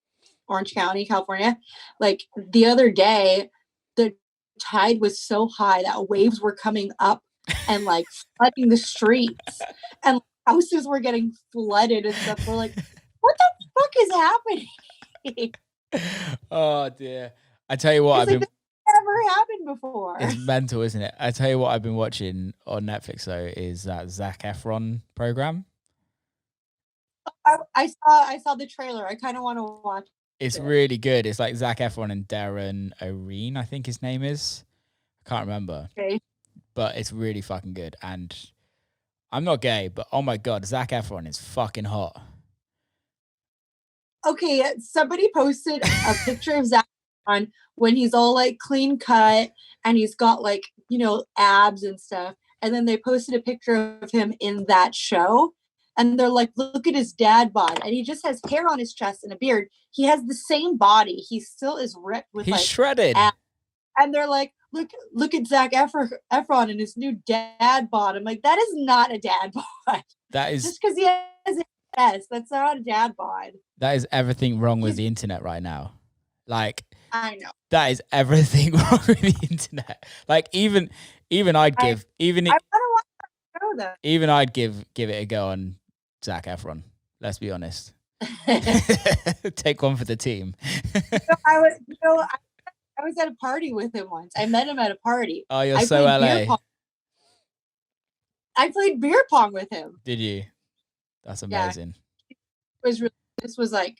Orange County, California. Like the other day, the tide was so high that waves were coming up and like flooding the streets, and houses were getting flooded and stuff. We're like, what the fuck is happening? Oh dear! I tell you what, never happened before. It's mental, isn't it? I tell you what, I've been watching on Netflix though is that Zac Efron program. I saw the trailer. I kind of want to watch. It's really good. It's like Zac Efron and Darren O'Reen, I think his name is. I can't remember. Okay. But it's really fucking good. And I'm not gay, but oh my god, Zac Efron is fucking hot. Okay, somebody posted a picture of Zac Efron when he's all like clean cut and he's got like, you know, abs and stuff. And then they posted a picture of him in that show. And they're like, look at his dad bod. And he just has hair on his chest and a beard. He has the same body. He still is ripped with He's like shredded. abs. And they're like, look at Zac Efron and his new dad bod. I'm like, that is not a dad bod. That is just because he has a chest. That's not a dad bod. That is everything wrong with the internet right now. Like, I know. That is everything wrong with the internet. Like even I'd give I'd give it a go on Zac Efron. Let's be honest. Take one for the team. I was at a party with him once. I met him at a party. Oh, you're so LA. I played beer pong with him. Did you? That's amazing. Yeah. This was like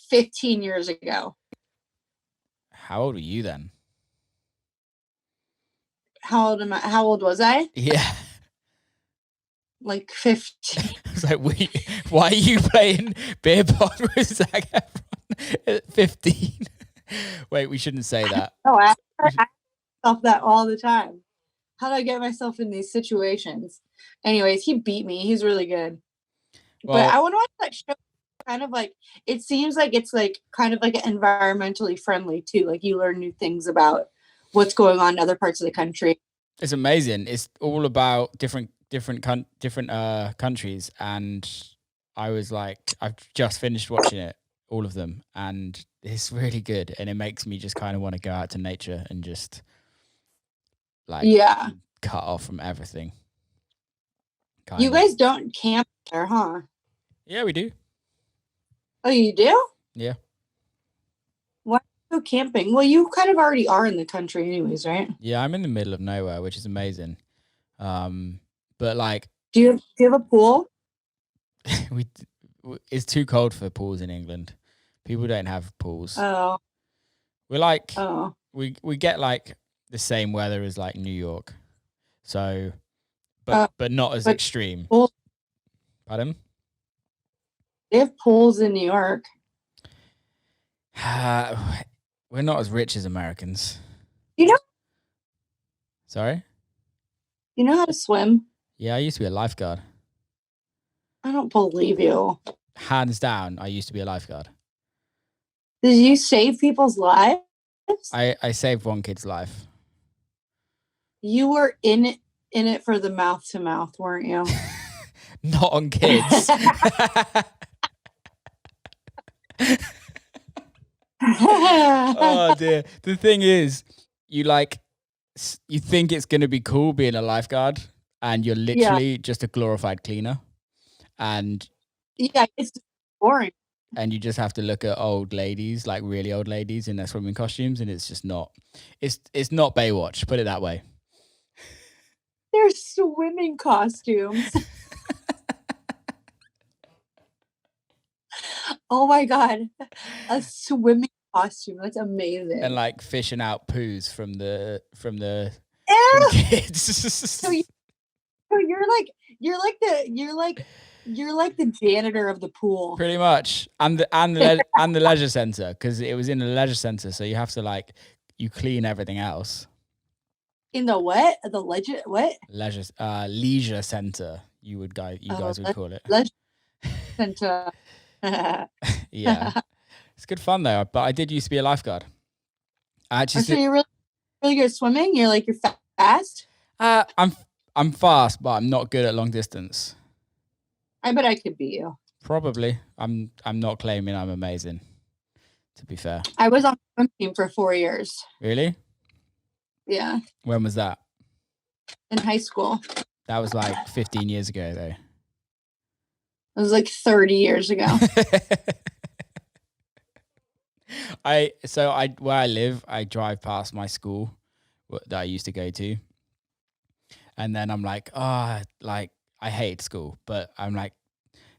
15 years ago. How old were you then? How old was I? Yeah. Like 15. I was like, wait, why are you playing beer pong with Zac Efron at 15? Wait, we shouldn't say that. No, I myself that all the time. How do I get myself in these situations? Anyways, he beat me. He's really good. Well, but I want to watch that show. Kind of like, it seems like it's like kind of like environmentally friendly too. Like you learn new things about what's going on in other parts of the country. It's amazing. It's all about different countries, and I was like, I've just finished watching it, all of them, and it's really good. And it makes me just kind of want to go out to nature and just like cut off from everything. You guys don't camp there, huh? Yeah, we do. Oh, you do? Yeah. Why go camping? Well, you kind of already are in the country anyways, right? Yeah, I'm in the middle of nowhere, which is amazing. But like, do you have a pool? It's too cold for pools in England. People don't have pools. Oh. We're like, we get like the same weather as like New York. So, but not as extreme. Pardon? They have pools in New York. We're not as rich as Americans. You know? Sorry? You know how to swim? Yeah, I used to be a lifeguard. I don't believe you. Hands down, I used to be a lifeguard. Did you save people's lives? I saved one kid's life. You were in it for the mouth to mouth, weren't you? Not on kids. Oh dear. The thing is, you think it's going to be cool being a lifeguard, and you're literally just a glorified cleaner. And yeah, it's boring. And you just have to look at old ladies, like really old ladies in their swimming costumes, and it's just not. It's not Baywatch. Put it that way. They're swimming costumes. Oh my god, a swimming costume. That's amazing. And like fishing out poos from the from kids. So you're like the janitor of the pool. Pretty much. And the leisure center, because it was in the leisure center, so you have to like you clean everything else. In the what? The legend what? Leisure center. You guys would call it. Leisure center. Yeah. It's good fun though, but I did used to be a lifeguard. So you're really, really good at swimming? You're fast? I'm fast, but I'm not good at long distance. I bet I could beat you. Probably. I'm not claiming I'm amazing, to be fair. I was on the swim team for 4 years. Really? Yeah. When was that? In high school. That was like 15 years ago, though. It was like 30 years ago. Where I live, I drive past my school that I used to go to, and then I'm like, like I hate school, but I'm like,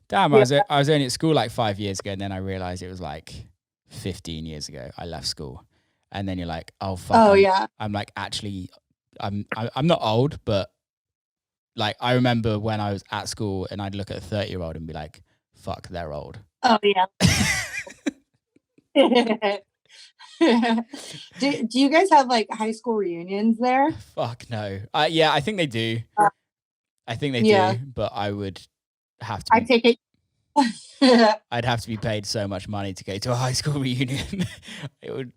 damn, I was only at school like 5 years ago, and then I realized it was like 15 years ago I left school, and then you're like, oh fuck, I'm like, actually, I'm not old, but like I remember when I was at school and I'd look at a 30-year-old and be like, fuck, they're old. Oh yeah. do you guys have like high school reunions there? Fuck no. Yeah, I think they do. I think they do, but I would have to. I take it. I'd have to be paid so much money to go to a high school reunion.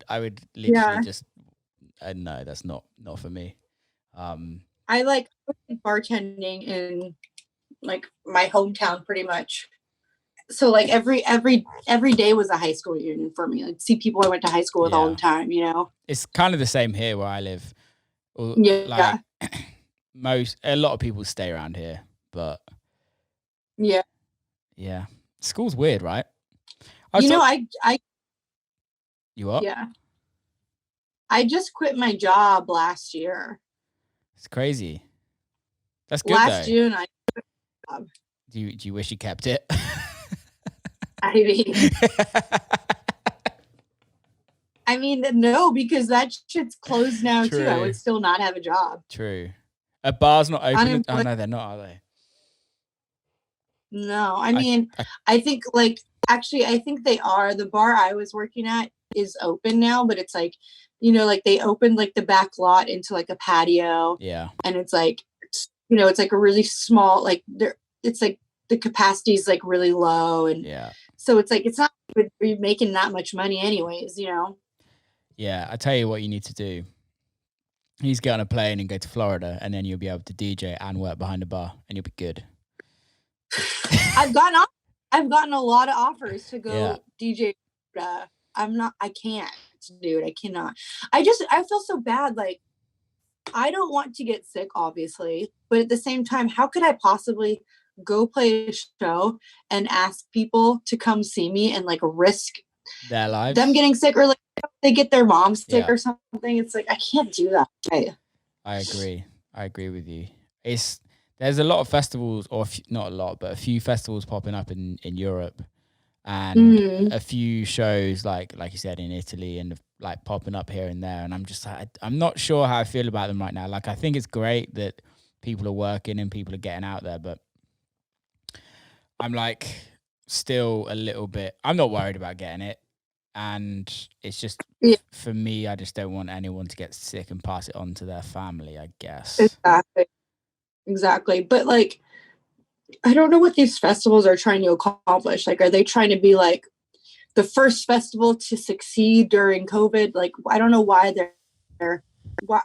I would literally just. No, that's not for me. I like bartending in like my hometown pretty much. So like every day was a high school reunion for me. Like see people I went to high school with all the time, you know. It's kind of the same here where I live. Yeah. Like, a lot of people stay around here, but yeah. School's weird, right? You what? Yeah. I just quit my job last year. It's crazy. That's good. Last June, I quit my job. Do you wish you kept it? I mean, no, because that shit's closed now too. I would still not have a job. True. A bar's not open. Oh no, they're not, are they? No, I mean, I think like actually, I think they are. The bar I was working at is open now, but it's like, you know, like they opened like the back lot into like a patio. Yeah. And it's like, you know, it's like a really small, like it's like the capacity is like really low, and so it's like it's not you're making that much money anyways, you know. Yeah, I tell you what you need to do. You need to get on a plane and go to Florida, and then you'll be able to DJ and work behind a bar, and you'll be good. I've gotten a lot of offers to go DJ. I can't, dude. I cannot. I feel so bad. Like, I don't want to get sick, obviously, but at the same time, how could I possibly go play a show and ask people to come see me and like risk their lives, them getting sick, or like they get their mom sick or something? It's like I can't do that. I agree with you. There's a lot of festivals, or not a lot, but a few festivals popping up in Europe, and a few shows like you said in Italy, and like popping up here and there. And I'm just like, I'm not sure how I feel about them right now. Like, I think it's great that people are working and people are getting out there, but I'm like still a little bit. I'm not worried about getting it, and it's just for me. I just don't want anyone to get sick and pass it on to their family, I guess. Exactly. But like, I don't know what these festivals are trying to accomplish. Like, are they trying to be like the first festival to succeed during COVID? Like, I don't know why why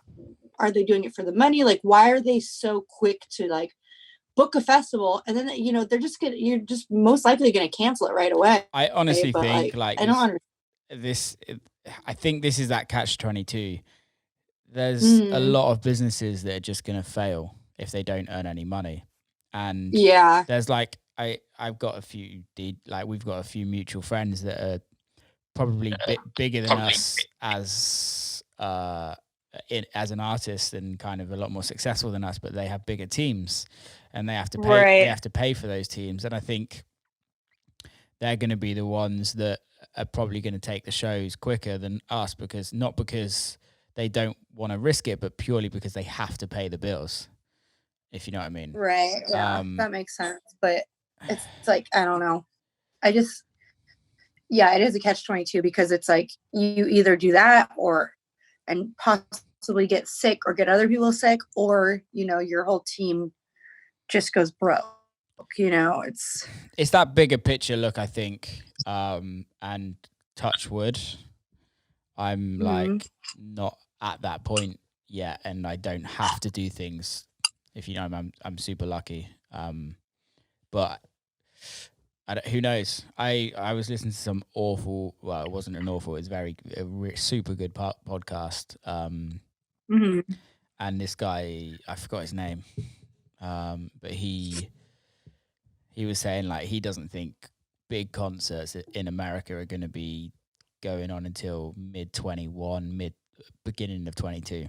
are they doing it for the money? Like, why are they so quick to like book a festival, and then, you know, you're just most likely going to cancel it right away. I honestly think like I don't understand this. I think this is that catch-22. There's a lot of businesses that are just going to fail if they don't earn any money. And there's like, I I've got a few we've got a few mutual friends that are probably bigger than us as as an artist and kind of a lot more successful than us, but they have bigger teams and they have to pay. They have to pay for those teams, and I think they're going to be the ones that are probably going to take the shows quicker than us, because not because they don't want to risk it, but purely because they have to pay the bills. If you know what I mean. Right. Yeah, that makes sense. But it's like, I don't know. It is a catch-22, because it's like you either do that and possibly get sick or get other people sick, or, your whole team just goes broke. It's that bigger picture look, I think. And touch wood, I'm like not at that point yet, and I don't have to do things. If you know, I'm super lucky. But who knows? I was listening to some awful. Well, it wasn't an awful. It's super good podcast. And this guy, I forgot his name, but he was saying like he doesn't think big concerts in America are going to be going on until mid-21, beginning of 22.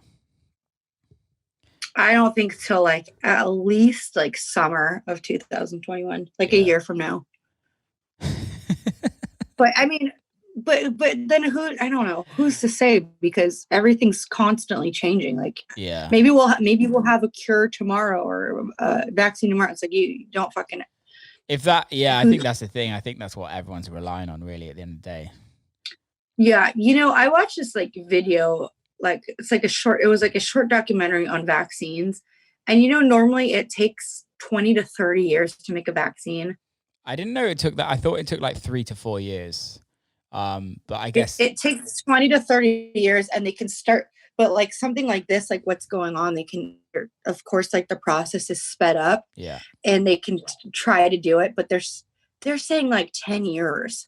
I don't think till like at least like summer of 2021, like a year from now. But I mean, but then I don't know, who's to say, because everything's constantly changing. Like, maybe we'll have a cure tomorrow or a vaccine tomorrow. It's like, you don't fucking. If that, I think that's the thing. I think that's what everyone's relying on, really, at the end of the day. Yeah, I watched this like video. Like, it was like a short documentary on vaccines. And, normally it takes 20 to 30 years to make a vaccine. I didn't know it took that. I thought it took like 3 to 4 years. But I guess it takes 20 to 30 years, and they can start, but like something like this, like what's going on, they can, of course, like the process is sped up. Yeah. And they can try to do it, but they're saying like 10 years.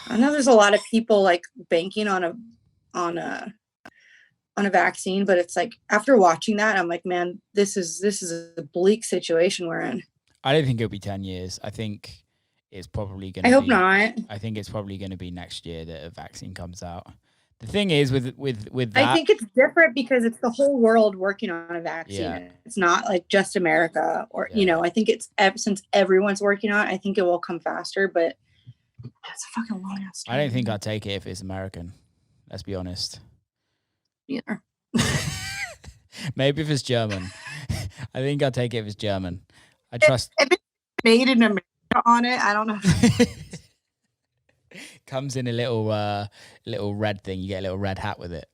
I know there's a lot of people like banking on a vaccine, but it's like, after watching that, I'm like, man, this is a bleak situation we're in. I don't think it'll be 10 years. I think it's probably going to be. I hope not. I think it's probably going to be next year that a vaccine comes out. The thing is with that, I think it's different because it's the whole world working on a vaccine. Yeah. It's not like just America, or, I think it's since everyone's working on it, I think it will come faster, but that's a fucking long ass time. I don't think I'd take it if it's American. Let's be honest. Either. Maybe if it's German. I think I'll take it if it's German. I trust. If it's made in America on it, I don't know. Comes in a little red thing. You get a little red hat with it.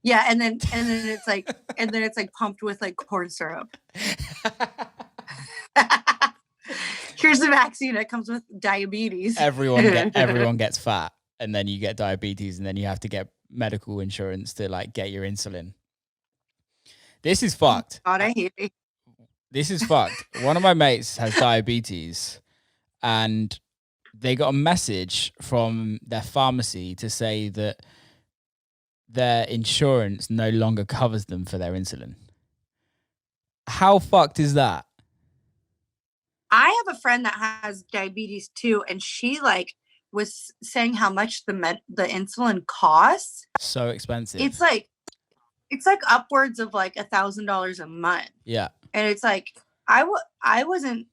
Yeah, and then it's like pumped with like corn syrup. Here's the vaccine. It comes with diabetes. Everyone gets fat, and then you get diabetes, and then you have to get medical insurance to like get your insulin. This is fucked. God, I hate it. This is fucked. One of my mates has diabetes, and they got a message from their pharmacy to say that their insurance no longer covers them for their insulin. How fucked is that? I have a friend that has diabetes too, and she like was saying how much the insulin costs. So expensive. It's like upwards of like $1,000 a month. Yeah. And it's like, I wasn't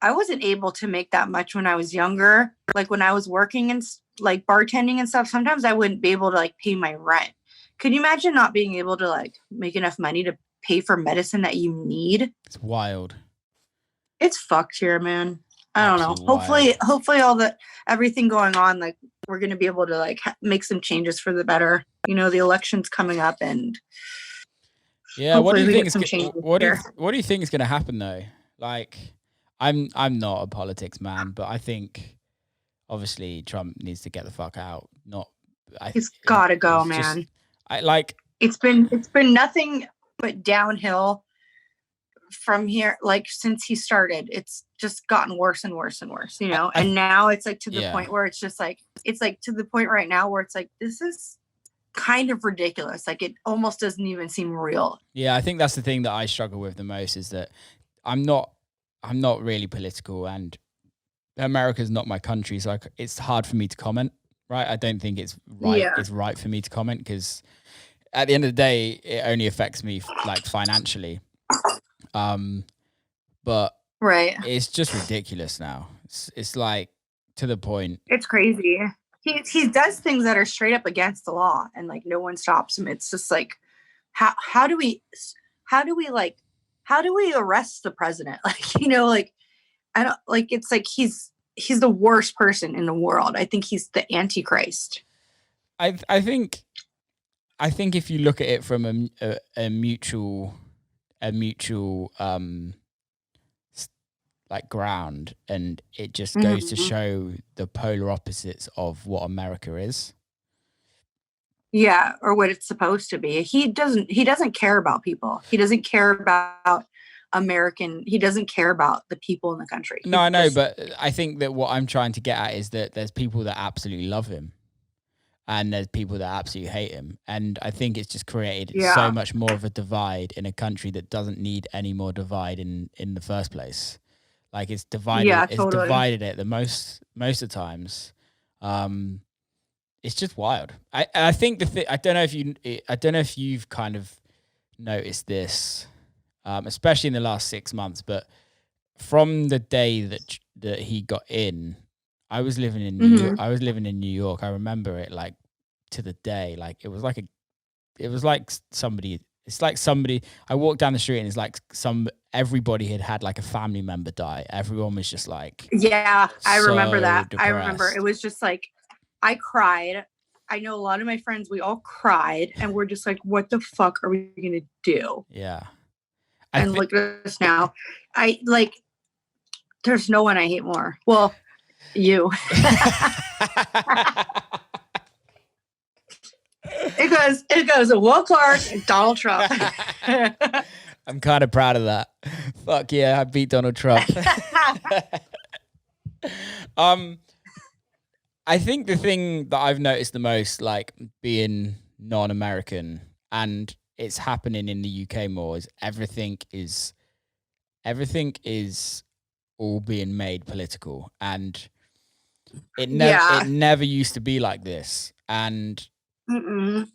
able to make that much when I was younger. Like when I was working and like bartending and stuff, sometimes I wouldn't be able to like pay my rent. Could you imagine not being able to like make enough money to pay for medicine that you need? It's wild. It's fucked here, man. I don't know. Hopefully everything going on, like we're going to be able to like make some changes for the better. The election's coming up, and what do you think is going to happen though? Like, I'm not a politics man, but I think obviously Trump needs to get the fuck out. He's got to go, man. It's been nothing but downhill from here. Like since he started, it's just gotten worse and worse and worse. And now it's like to the point where it's just like to the point right now where it's like, this is kind of ridiculous. Like it almost doesn't even seem real. Yeah, I think that's the thing that I struggle with the most, is that I'm not I'm not really political, and America's not my country, so it's hard for me to comment. Right? I don't think it's right. Yeah. It's right for me to comment because at the end of the day, it only affects me like financially. But Right. it's just ridiculous now. It's like to the point. It's crazy. He does things that are straight up against the law, and like no one stops him. It's just like, how do we arrest the president? Like, you know, like I don't like. It's like he's the worst person in the world. I think he's the Antichrist. I think if you look at it from a mutual like ground, and it just goes to show the polar opposites of what America is. Yeah, or what it's supposed to be. He doesn't care about people. He doesn't care about he doesn't care about the people in the country. No, I know, but I think that what I'm trying to get at is that there's people that absolutely love him, and there's people that absolutely hate him. And I think it's just created so much more of a divide in a country that doesn't need any more divide in the first place. Like it's divided. Yeah, totally. It's divided it the most of the times. It's just wild. I think I don't know if you've kind of noticed this, especially in the last 6 months. But from the day that he got in, I was living in New York. I was living in New York. I remember it like to the day. Like it was like somebody. It's like somebody. I walked down the street and it's like everybody had like a family member die. Everyone was just like, yeah, I remember that. Depressed. I remember it was just like, I cried. I know a lot of my friends, we all cried, and we're just like, what the fuck are we going to do? Yeah. And look at us now. There's no one I hate more. Well, you. It goes Will Clarke and Donald Trump. I'm kind of proud of that. Fuck yeah, I beat Donald Trump. I think the thing that I've noticed the most, like being non-American, and it's happening in the UK more, is everything is all being made political, and it never used to be like this. And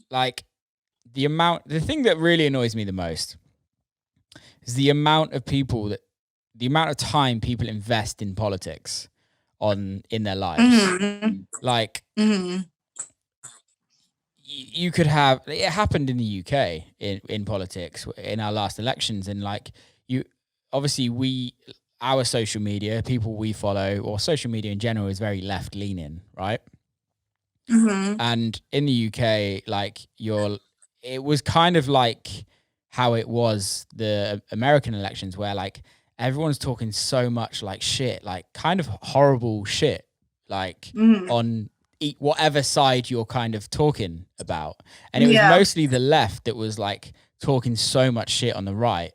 like the thing that really annoys me the most is the amount of time people invest in politics in their lives. Like you could have, it happened in the UK in politics in our last elections, and like our social media, people we follow, or social media in general, is very left leaning, right? And in the UK, like it was kind of like how it was the American elections, where like everyone's talking so much like shit, like kind of horrible shit, like on whatever side you're kind of talking about. And it was mostly the left that was like talking so much shit on the right.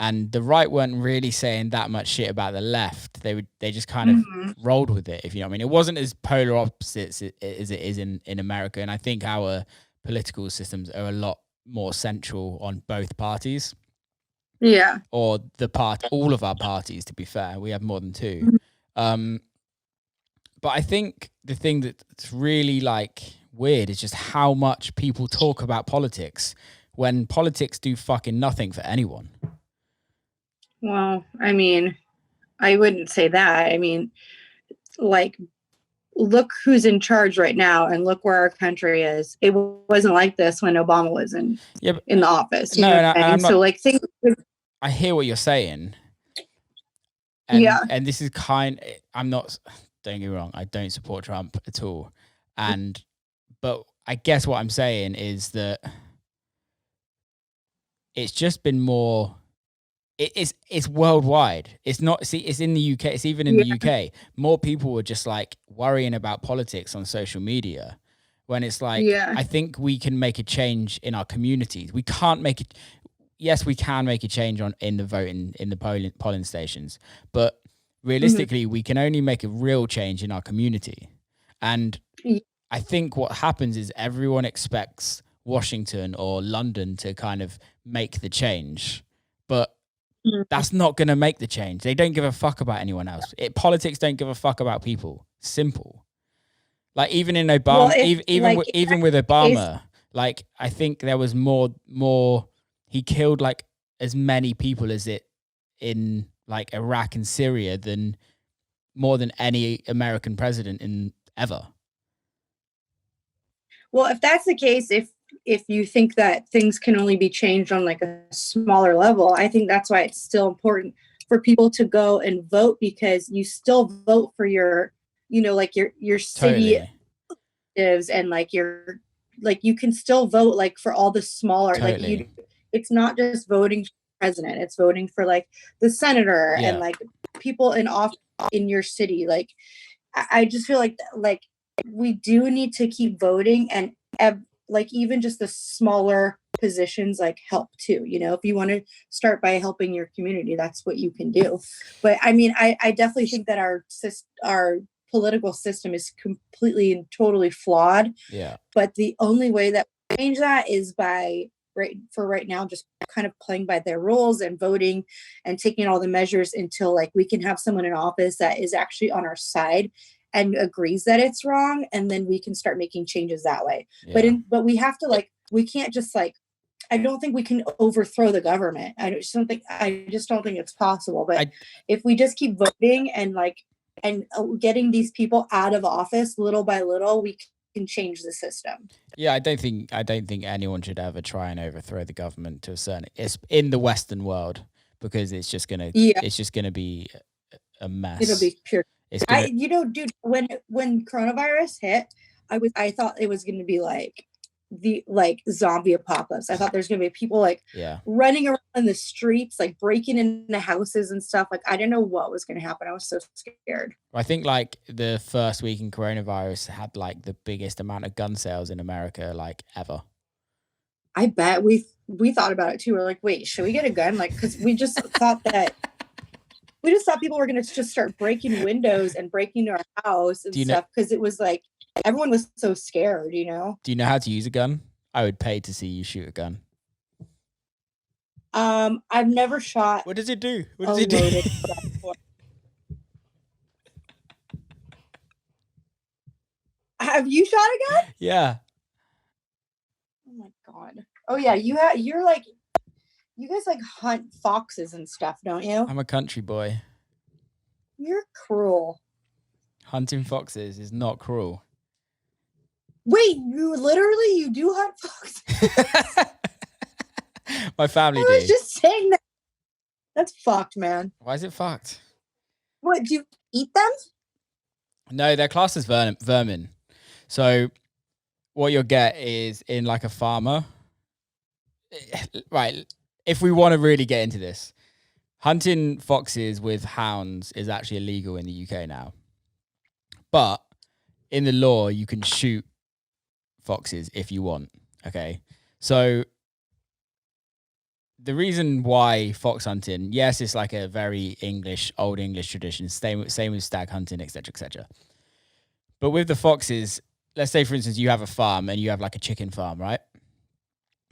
And the right weren't really saying that much shit about the left. They just kind of rolled with it, if you know what I mean. It wasn't as polar opposites as it is in America. And I think our political systems are a lot more central on both parties. Yeah. Or all of our parties, to be fair. We have more than two. But I think the thing that's really like weird is just how much people talk about politics when politics do fucking nothing for anyone. Well, I mean, I wouldn't say that. I mean, like, look who's in charge right now, and look where our country is. It wasn't like this when Obama was in the office. So like, I hear what you're saying. And, and this is I'm not, don't get me wrong, I don't support Trump at all. But I guess what I'm saying is that it's just been more, it's worldwide. It's not, it's in the UK. It's even in the UK. More people were just like worrying about politics on social media, when it's like, I think we can make a change in our communities. We can't make it. Yes, we can make a change in the voting, in the polling stations, but realistically, we can only make a real change in our community. And I think what happens is everyone expects Washington or London to kind of make the change, but That's not going to make the change. They don't give a fuck about anyone else. Politics don't give a fuck about people. Simple. Like even in Obama, even with Obama, like I think there was more. He killed like as many people as it in like Iraq and Syria than more than any American president in ever. Well, if that's the case, if you think that things can only be changed on like a smaller level, I think that's why it's still important for people to go and vote, because you still vote for your, you know, like your city and like your, like you can still vote like for all the smaller, like it's not just voting for the president, it's voting for like the senator and like people in office in your city. Like I just feel like we do need to keep voting, and like even just the smaller positions like help too. You know, if you want to start by helping your community, that's what you can do. But I mean, I definitely think that our political system is completely and totally flawed. Yeah. But the only way that we change that is by right now just kind of playing by their rules and voting and taking all the measures until like we can have someone in office that is actually on our side and agrees that it's wrong, and then we can start making changes that way. Yeah. But we have to like, we can't just like, I don't think we can overthrow the government. I just don't think it's possible. But if we just keep voting and like and getting these people out of office little by little, we can change the system. Yeah, I don't think anyone should ever try and overthrow the government to a certain. It's in the Western world, because it's just gonna be a mess. It'll be pure. You know, dude, when coronavirus hit, I thought it was gonna be like the zombie apocalypse. I thought there's gonna be people like running around in the streets, like breaking into houses and stuff. Like I didn't know what was gonna happen. I was so scared. I think like the first week in coronavirus had like the biggest amount of gun sales in America like ever. I bet we thought about it too. We're like, wait, should we get a gun? Like, because we just thought people were gonna just start breaking windows and breaking into our house and stuff, because it was like everyone was so scared, you know. Do you know how to use a gun? I would pay to see you shoot a gun. I've never shot. What does it do? What does it do? Have you shot a gun? Yeah. Oh my god. Oh yeah, you guys like hunt foxes and stuff, don't you? I'm a country boy. You're cruel. Hunting foxes is not cruel. Wait, you do hunt foxes? My family do. I was just saying that. That's fucked, man. Why is it fucked? What, do you eat them? No, they're classed as vermin. So what you'll get is in like a farmer. Right. If we want to really get into this, hunting foxes with hounds is actually illegal in the UK now. But in the law, you can shoot foxes if you want. Okay. So the reason why fox hunting, yes, it's like a very old English tradition. Same with stag hunting, etc., etc. But with the foxes, let's say, for instance, you have a farm and you have like a chicken farm, right?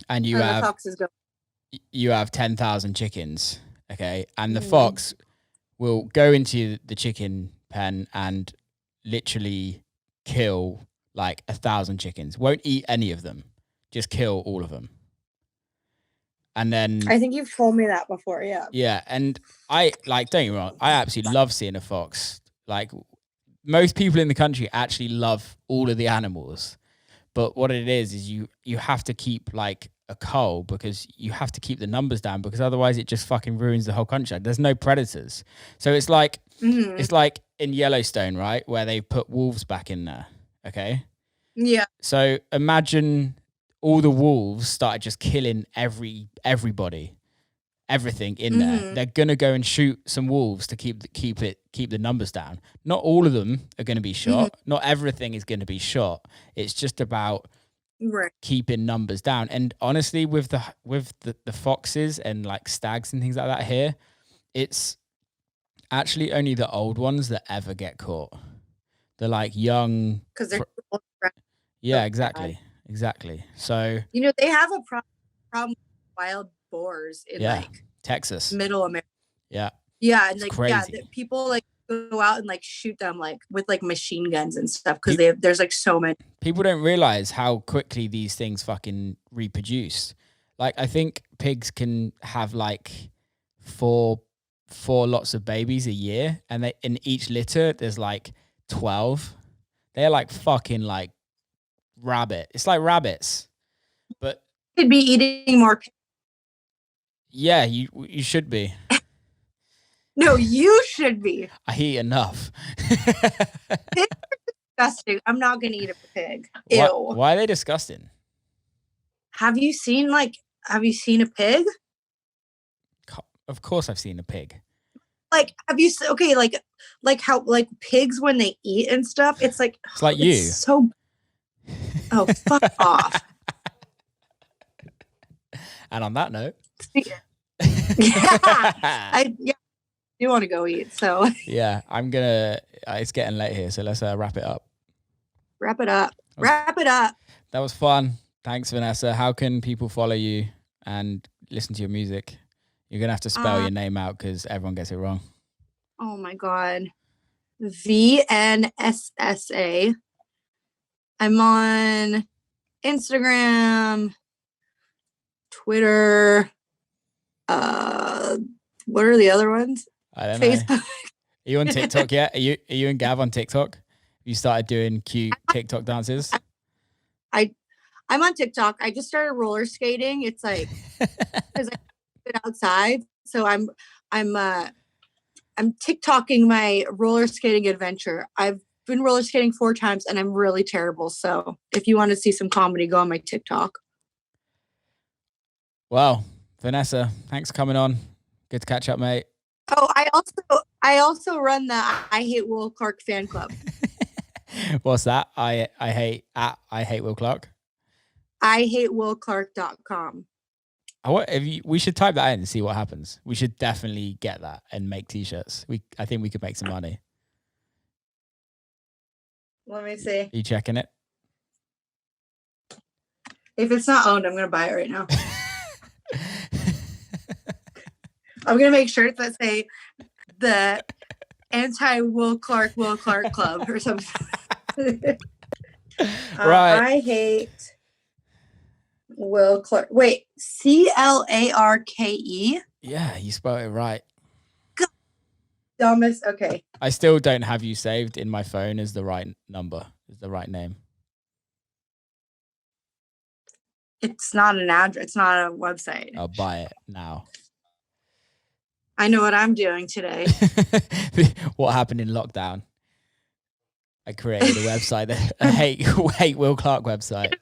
And you have 10,000 chickens, okay? And the fox will go into the chicken pen and literally kill like 1,000 chickens. Won't eat any of them, just kill all of them. And then I think you've told me that before, yeah. Yeah, and I don't get me wrong, I absolutely love seeing a fox. Like most people in the country actually love all of the animals. But what it is you have to keep like a cull, because you have to keep the numbers down, because otherwise it just fucking ruins the whole country. There's no predators. So it's like it's like in Yellowstone, right, where they put wolves back in there. Okay? Yeah. So imagine all the wolves started just killing everybody, everything in there. They're gonna go and shoot some wolves to keep the numbers down. Not all of them are gonna be shot. Not everything is gonna be shot. It's just about keeping numbers down. And honestly, with the foxes and like stags and things like that here, it's actually only the old ones that ever get caught. They're like young, because they're yeah, exactly. Exactly. So they have a problem with wild boars in like Texas. Middle America. Yeah. Yeah, and It's like crazy. people like go out and like shoot them like with like machine guns and stuff because there's like so many. People don't realize how quickly these things fucking reproduce. Like I think pigs can have like four lots of babies a year, and they in each litter there's like 12. They're like fucking like rabbit. It's like rabbits, but Could be eating more. Yeah, you should be. No, you should be. I eat enough. Pigs are disgusting. I'm not gonna eat a pig. Ew. Why are they disgusting? Have you seen a pig? Of course I've seen a pig. Like, have you okay, like how like pigs when they eat and stuff, it's like you. So oh fuck off. And on that note. I do want to go eat. So yeah, I'm gonna. It's getting late here, so let's wrap it up. Wrap it up. Wrap it up. That was fun. Thanks, Vanessa. How can people follow you and listen to your music? You're gonna have to spell your name out because everyone gets it wrong. Oh my god. VNSSA. I'm on Instagram, Twitter. What are the other ones? I don't know. Facebook. Are you on TikTok yet? Are you and Gav on TikTok? You started doing cute TikTok dances? I'm on TikTok. I just started roller skating. It's like because I've been outside, so I'm TikToking my roller skating adventure. I've been roller skating 4 times and I'm really terrible. So if you want to see some comedy, go on my TikTok. Well, Vanessa, thanks for coming on. Good to catch up, mate. Oh, I also run the I Hate Will Clarke fan club. What's that? I hate Will Clarke. IHateWillClarke.com. We should type that in and see what happens. We should definitely get that and make t-shirts. I think we could make some money. Let me see. Are you checking it? If it's not owned, I'm going to buy it right now. I'm going to make shirts that say the anti-Will Clarke Club or something. Right. I hate Will Clarke. Wait, CLARKE? Yeah, you spelled it right. God, dumbest. Okay. I still don't have you saved in my phone as the right number, as the right name. It's not an address. It's not a website. I'll buy it now. I know what I'm doing today. What happened in lockdown? I created a website, a hate Will Clarke website.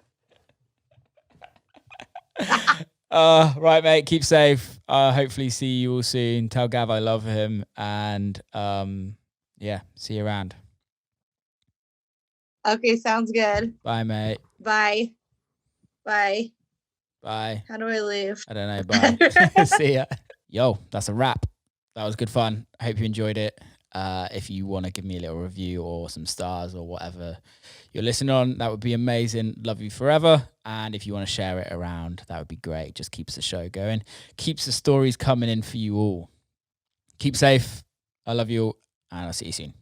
Right, mate. Keep safe. Hopefully see you all soon. Tell Gav I love him, and yeah, see you around. Okay, sounds good. Bye, mate. Bye. Bye. Bye. How do I leave? I don't know. Bye. See ya. Yo, that's a wrap. That was good fun. I hope you enjoyed it. If you want to give me a little review or some stars or whatever you're listening on, that would be amazing. Love you forever. And if you want to share it around, that would be great. Just keeps the show going. Keeps the stories coming in for you all. Keep safe. I love you all, and I'll see you soon.